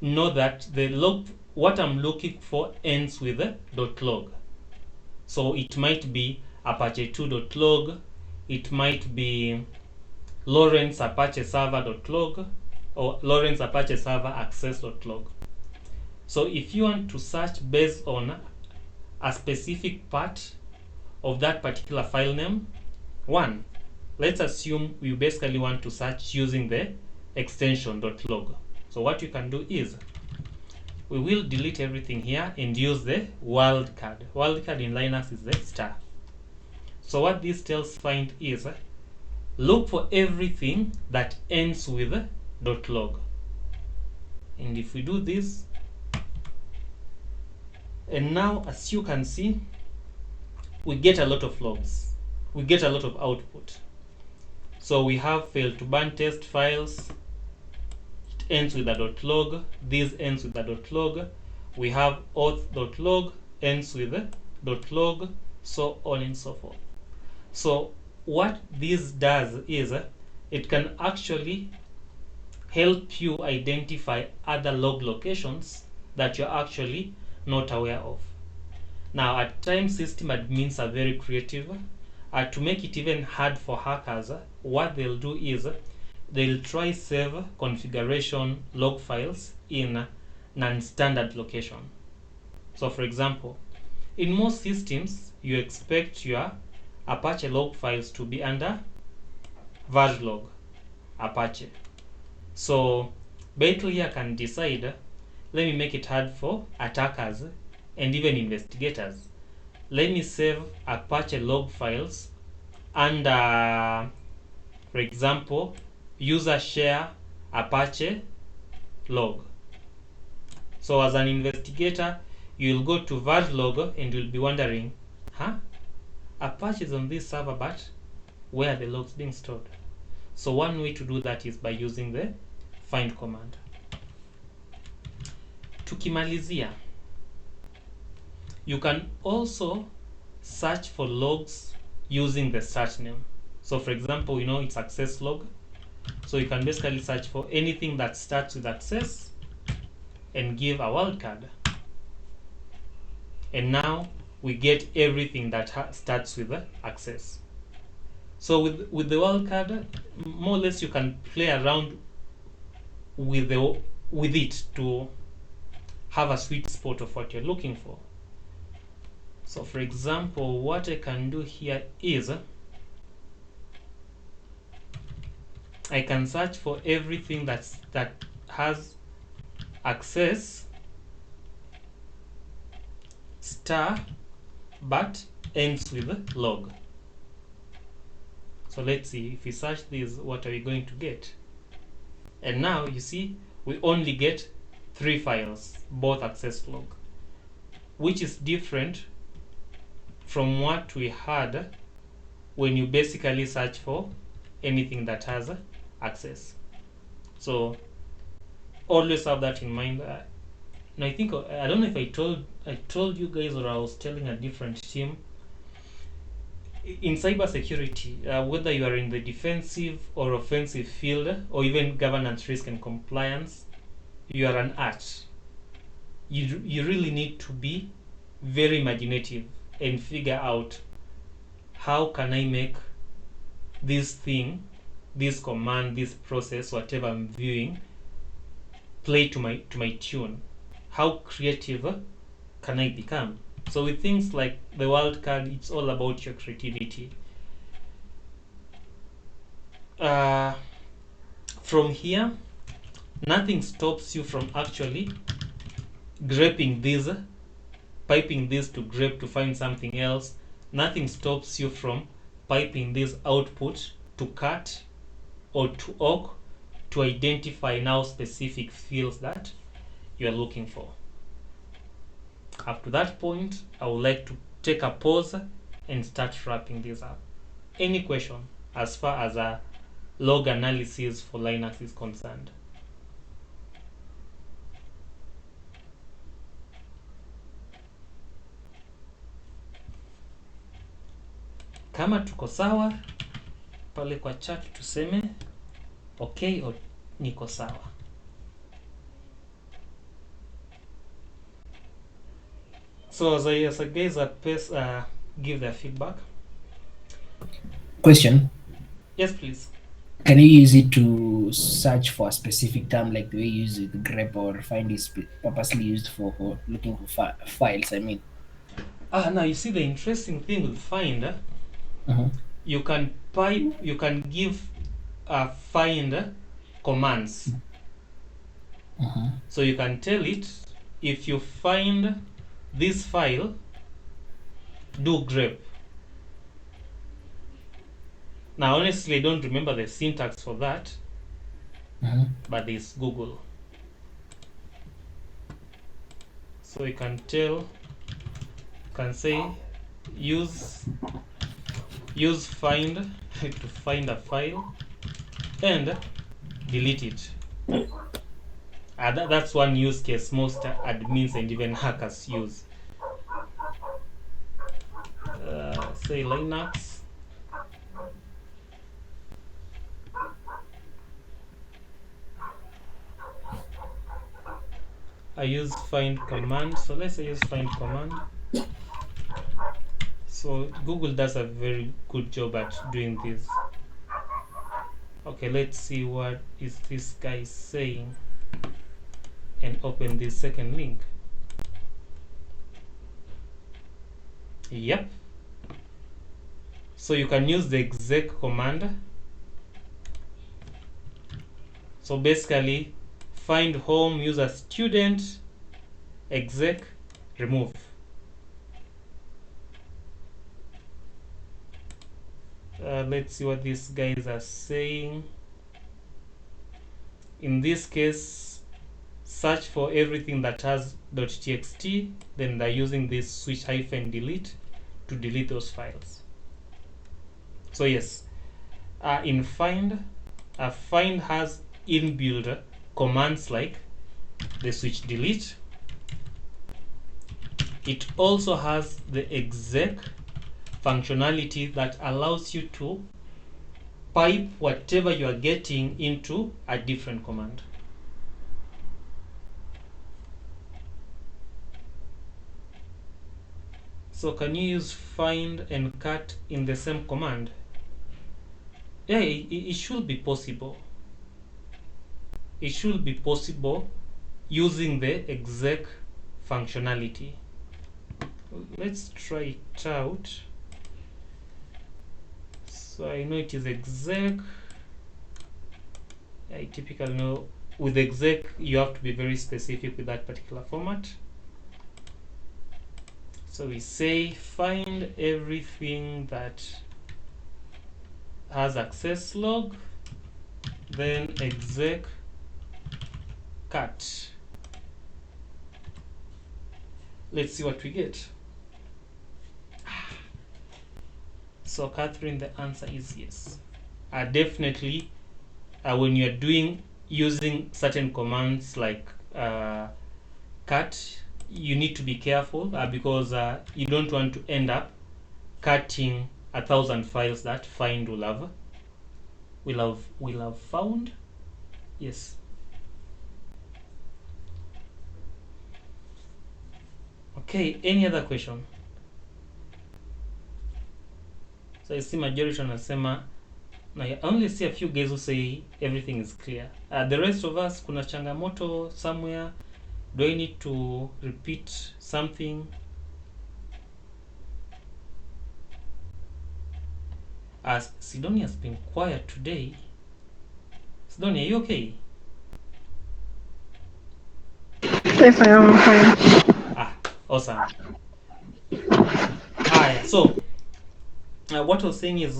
know that the log, what I'm looking for, ends with a .log. So it might be apache2.log, it might be Lawrence Apache server.log, or Lawrence Apache server access.log. So if you want to search based on a specific part of that particular file name, one, let's assume we basically want to search using the extension .log. So what you can do is we will delete everything here and use the wildcard. Wildcard in Linux is the star. So what this tells find is look for everything that ends with .log. And if we do this, and now as you can see, we get a lot of logs. We get a lot of output. So we have fail to burn test files. It ends with a .log. This ends with a .log. We have auth.log ends with a .log, so on and so forth. So what this does is it can actually help you identify other log locations that you're actually not aware of. Now at times system admins are very creative. To make it even hard for hackers, what they'll do is they'll try save configuration log files in non-standard location. So for example, in most systems you expect your Apache log files to be under varlog Apache. So Battle here can decide, let me make it hard for attackers and even investigators. Let me save Apache log files under, for example, user share Apache log. So as an investigator, you'll go to varlog and you'll be wondering, Apache is on this server, but where are the logs being stored? So one way to do that is by using the find command. Tukimalizia, you can also search for logs using the search name. So for example, we know it's access log. So you can basically search for anything that starts with access and give a wildcard. And now we get everything that starts with access. So with the wildcard, more or less you can play around with it to have a sweet spot of what you're looking for. So for example, what I can do here is I can search for everything that has access star but ends with log. So let's see, if we search this, what are we going to get? And now you see we only get 3 files, both access log, which is different from what we had when you basically search for anything that has access. So always have that in mind. And I think, I don't know if I told you guys, or I was telling a different team. In cybersecurity, whether you are in the defensive or offensive field, or even governance, risk and compliance, you are an art. You really need to be very imaginative and figure out, how can I make this thing, this command, this process, whatever I'm viewing, play to my tune? How creative can I become? So with things like the wildcard, it's all about your creativity. From here, nothing stops you from actually greping this, piping this to grep to find something else. Nothing stops you from piping this output to cut or to awk to identify now specific fields that you are looking for. Up to that point, I would like to take a pause and start wrapping this up. Any question as far as a log analysis for Linux is concerned? Kama tuko sawa pale kwa chat tuseme okay or niko sawa. So as I guys give their feedback. Question. Yes, please. Can you use it to search for a specific term, like the way you use it with grep, or find it purposely used for looking for files? I mean. Now you see the interesting thing with find. You can give find commands. So you can tell it, if you find this file, do grep. Now honestly I don't remember the syntax for that, but there's Google. So you can tell, can say use find to find a file and delete it. That's one use case most admins and even hackers use. Say Linux I use find command. So let's say use find command. So Google does a very good job at doing this. Okay, let's see what is this guy saying, and open this second link. Yep. So you can use the exec command. So basically, find home user student exec remove. Let's see what these guys are saying. In this case, search for everything that has .txt, then they're using this switch hyphen delete to delete those files. So yes, in find, find has inbuilt commands like the switch delete. It also has the exec functionality that allows you to pipe whatever you are getting into a different command. So can you use find and cut in the same command? Yeah, it should be possible. It should be possible using the exec functionality. Let's try it out. So I know it is exec. I typically know with exec you have to be very specific with that particular format. So we say find everything that has access log, then exec cut. Let's see what we get. So Catherine, the answer is yes. Definitely when you're using certain commands like cut, you need to be careful because you don't want to end up cutting 1,000 files that find will have found. Yes. Okay, any other question? So I see majority wanasema, na I only see a few guys who say everything is clear. The rest of us, kuna changamoto somewhere? Do I need to repeat something? As Sidonia has been quiet today. Sidonia, are you okay? Yes, I am fine. Awesome. So what I was saying is,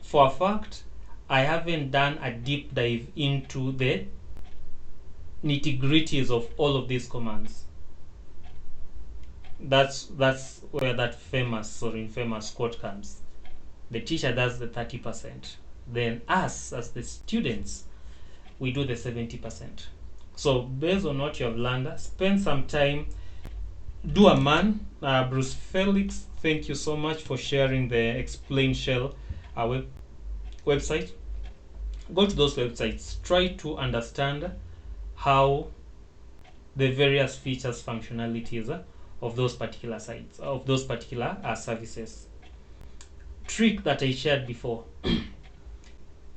for a fact, I haven't done a deep dive into the nitty-gritties of all of these commands. That's where that famous or infamous quote comes. The teacher does the 30%. Then us, as the students, we do the 70%. So based on what you have learned, spend some time, do a man. Bruce Felix, thank you so much for sharing the Explain Shell website. Go to those websites. Try to understand how the various features, functionalities of those particular sites, of those particular services. Trick that I shared before.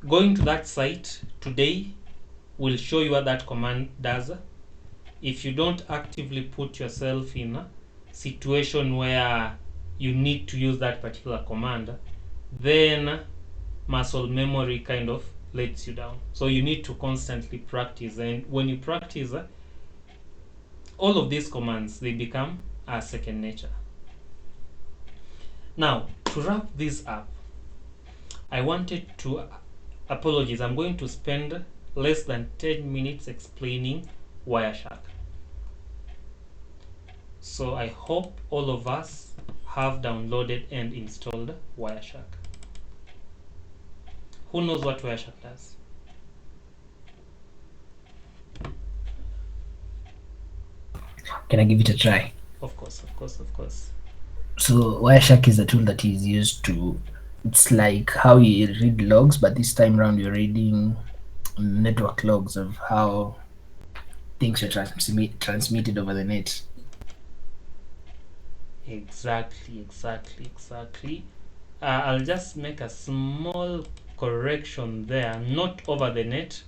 Going to that site today will show you what that command does. If you don't actively put yourself in a situation where you need to use that particular command, then muscle memory kind of lets you down. So you need to constantly practice, and when you practice, all of these commands, they become second nature. Now, to wrap this up, I wanted to apologize. I'm going to spend less than 10 minutes explaining Wireshark. So I hope all of us have downloaded and installed Wireshark. Who knows what Wireshark does? Can I give it a try? Of course. So Wireshark is a tool that is used to, it's like how you read logs, but this time around you're reading network logs of how things are transmitted over the net. Exactly. I'll just make a small correction there. Not over the net,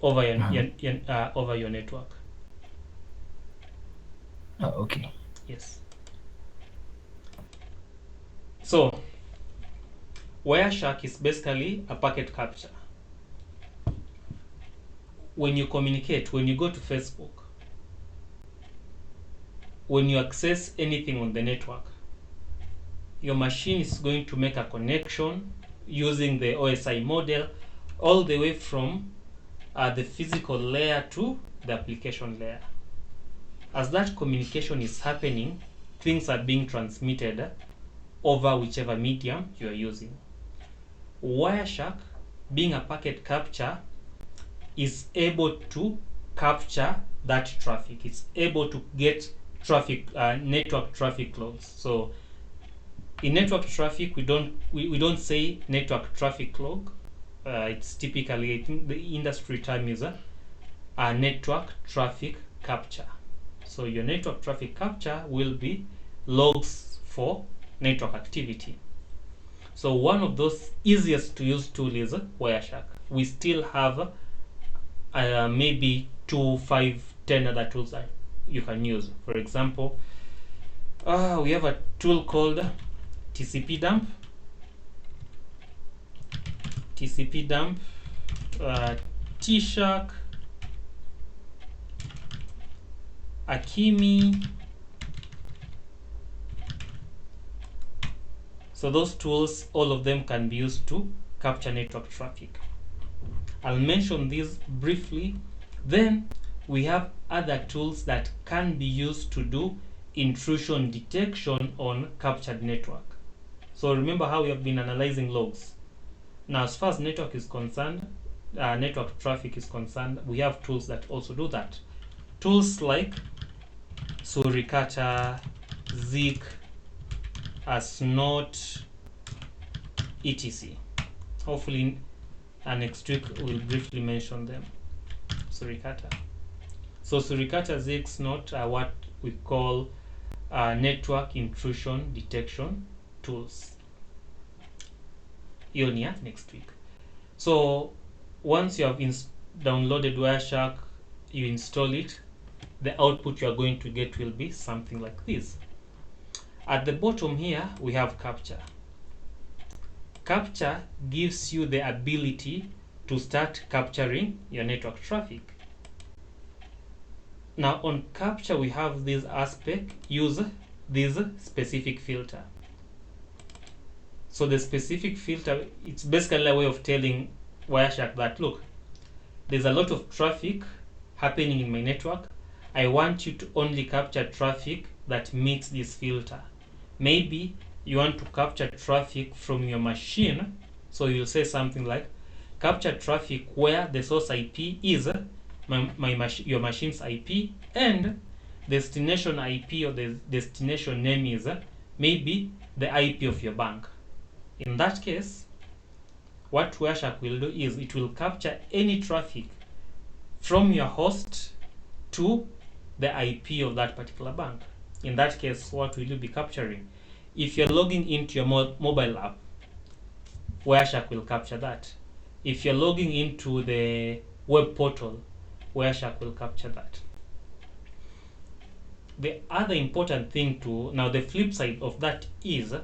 over your network. Oh, okay. Yes. So Wireshark is basically a packet capture. When you communicate, when you go to Facebook, when you access anything on the network, your machine is going to make a connection using the OSI model all the way from the physical layer to the application layer. As that communication is happening, things are being transmitted over whichever medium you are using. Wireshark, being a packet capture, is able to capture that traffic. It's able to get traffic, network traffic logs. So In network traffic, we don't say network traffic log. It's typically, I think the industry term is a network traffic capture. So your network traffic capture will be logs for network activity. So one of those easiest to use tool is Wireshark. We still have maybe 2, 5, 10 other tools that you can use. For example, we have a tool called TCP dump, T-Shark, Akimi. So those tools, all of them can be used to capture network traffic. I'll mention these briefly. Then we have other tools that can be used to do intrusion detection on captured network. So remember how we have been analyzing logs. Now, as far as network is concerned, network traffic is concerned, we have tools that also do that. Tools like Suricata, Zik, Snort, etc. Hopefully next week we'll briefly mention them. Suricata. So Suricata, Zik, Snort are what we call network intrusion detection tools. Ionia next week. So once you have downloaded Wireshark, you install it, the output you are going to get will be something like this. At the bottom here, we have capture. Capture gives you the ability to start capturing your network traffic. Now on capture, we have this aspect, use this specific filter. So the specific filter, it's basically a way of telling Wireshark that, look, there's a lot of traffic happening in my network. I want you to only capture traffic that meets this filter. Maybe you want to capture traffic from your machine, so you'll say something like capture traffic where the source IP is your machine's IP, and destination IP or the destination name is maybe the IP of your bank. In that case, what Wireshark will do is it will capture any traffic from your host to the IP of that particular bank. In that case, what will you be capturing? If you're logging into your mobile app, Wireshark will capture that. If you're logging into the web portal, Wireshark will capture that. The other important thing now the flip side of that is,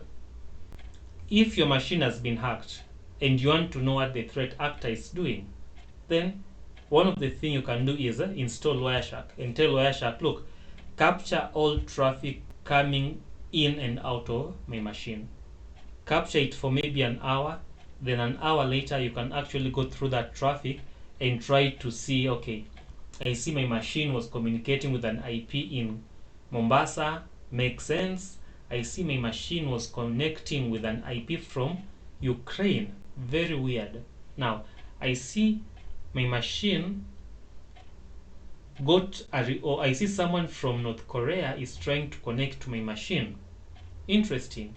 if your machine has been hacked and you want to know what the threat actor is doing, then one of the things you can do is install Wireshark and tell Wireshark, look, capture all traffic coming in and out of my machine. Capture it for maybe an hour, then an hour later you can actually go through that traffic and try to see, okay, I see my machine was communicating with an IP in Mombasa, makes sense. I see my machine was connecting with an IP from Ukraine, very weird. Now, I see my machine or I see someone from North Korea is trying to connect to my machine. Interesting.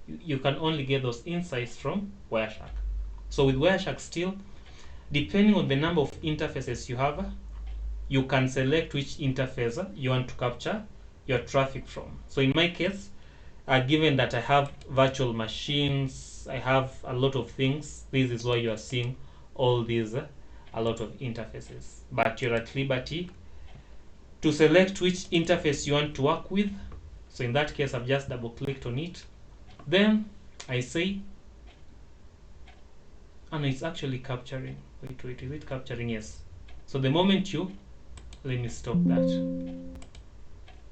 You can only get those insights from Wireshark. So with Wireshark still, depending on the number of interfaces you have, you can select which interface you want to capture your traffic from. So in my case, given that I have virtual machines, I have a lot of things, this is why you are seeing all these a lot of interfaces. But you're at liberty to select which interface you want to work with. So in that case, I've just double clicked on it. Then I say, and it's actually capturing. Wait, is it capturing? Yes. So the moment let me stop that.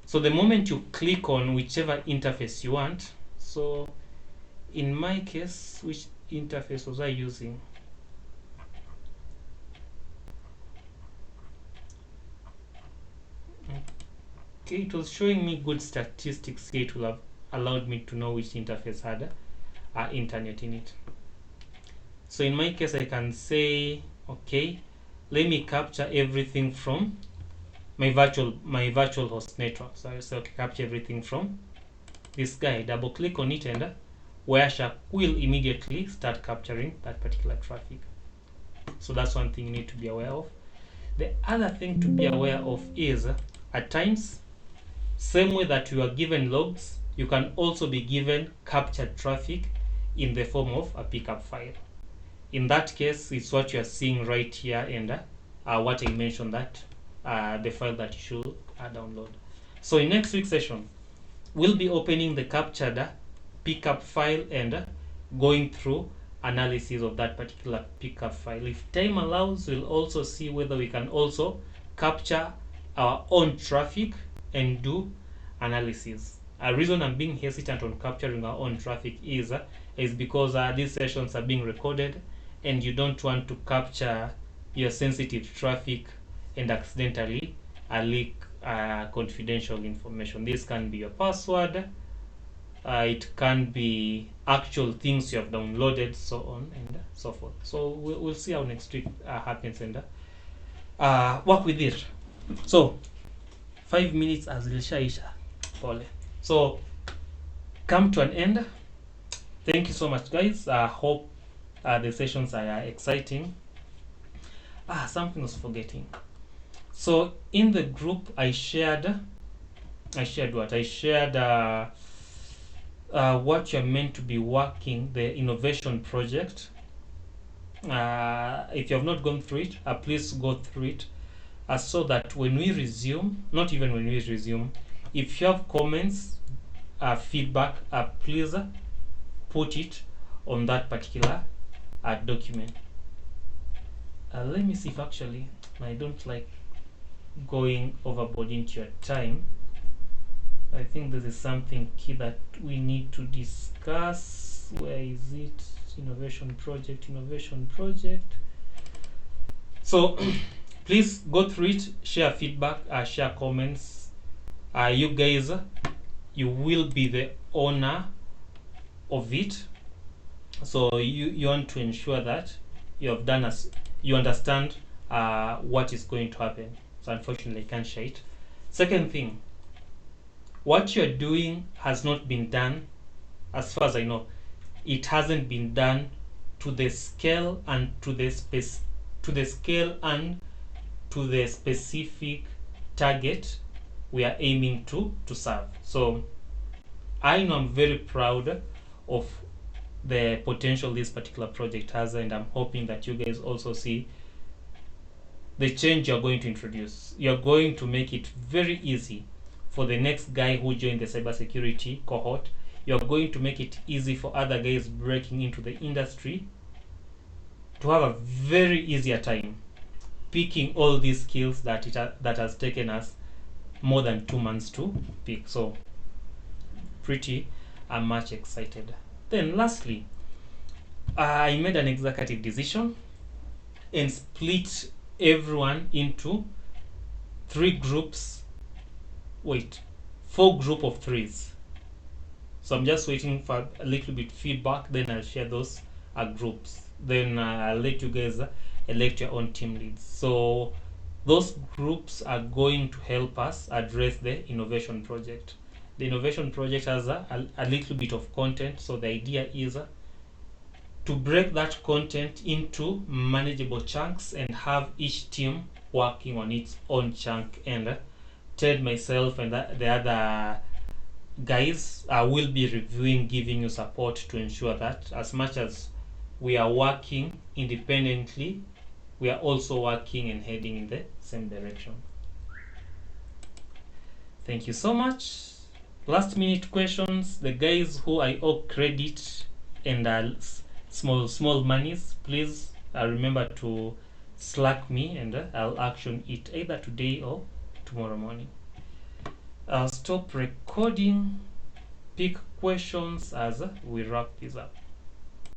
So the moment you click on whichever interface you want, so in my case, which interface was I using? Okay, it was showing me good statistics here. It will have allowed me to know which interface had internet in it. So in my case, I can say, okay, let me capture everything from my virtual host network. So I say, okay, capture everything from this guy, double click on it, and Wireshark will immediately start capturing that particular traffic. So that's one thing you need to be aware of. The other thing to be aware of is at times, same way that you are given logs, you can also be given captured traffic in the form of a pickup file. In that case, it's what you are seeing right here, and what I mentioned, that the file that you should download. So in next week's session, we'll be opening the captured pickup file and going through analysis of that particular pickup file. If time allows, we'll also see whether we can also capture our own traffic and do analysis. A reason I'm being hesitant on capturing our own traffic is because these sessions are being recorded, and you don't want to capture your sensitive traffic and accidentally leak confidential information. This can be your password, it can be actual things you have downloaded, so on and so forth. So we'll see how next week happens, and work with it. So 5 minutes as zilishaisha pole. So come to an end. Thank you so much, guys. I hope the sessions are exciting. Something I was forgetting. So in the group, I shared what? I shared what you're meant to be working, the innovation project. If you have not gone through it, please go through it, so that when we resume, not even when we resume, if you have comments, feedback, please put it on that particular document. Let me see if actually, I don't like going overboard into your time. I think this is something key that we need to discuss. Where is it? Innovation project. So please go through it, share feedback, share comments. You guys, you will be the owner of it, so you want to ensure that you have done you understand what is going to happen. So unfortunately, I can't share it. Second thing, what you're doing has not been done, as far as I know, it hasn't been done to the scale and to the specific target we are aiming to serve. So I know I'm very proud of the potential this particular project has, and I'm hoping that you guys also see the change you're going to introduce. You're going to make it very easy for the next guy who joined the cybersecurity cohort. You're going to make it easy for other guys breaking into the industry to have a very easier time picking all these skills that that has taken us more than 2 months to pick. So pretty much excited. Then lastly, I made an executive decision and split everyone into 4 groups of 3s. So I'm just waiting for a little bit feedback, then I'll share those groups. Then I'll let you guys elect your own team leads. So those groups are going to help us address the innovation project. The innovation project has a little bit of content, so the idea is to break that content into manageable chunks and have each team working on its own chunk. And Ted, myself, and the other guys will be reviewing, giving you support to ensure that as much as we are working independently, we are also working and heading in the same direction. Thank you so much. Last minute questions. The guys who I owe credit and small monies, please remember to Slack me, and I'll action it either today or tomorrow morning. I'll stop recording, pick questions as we wrap this up.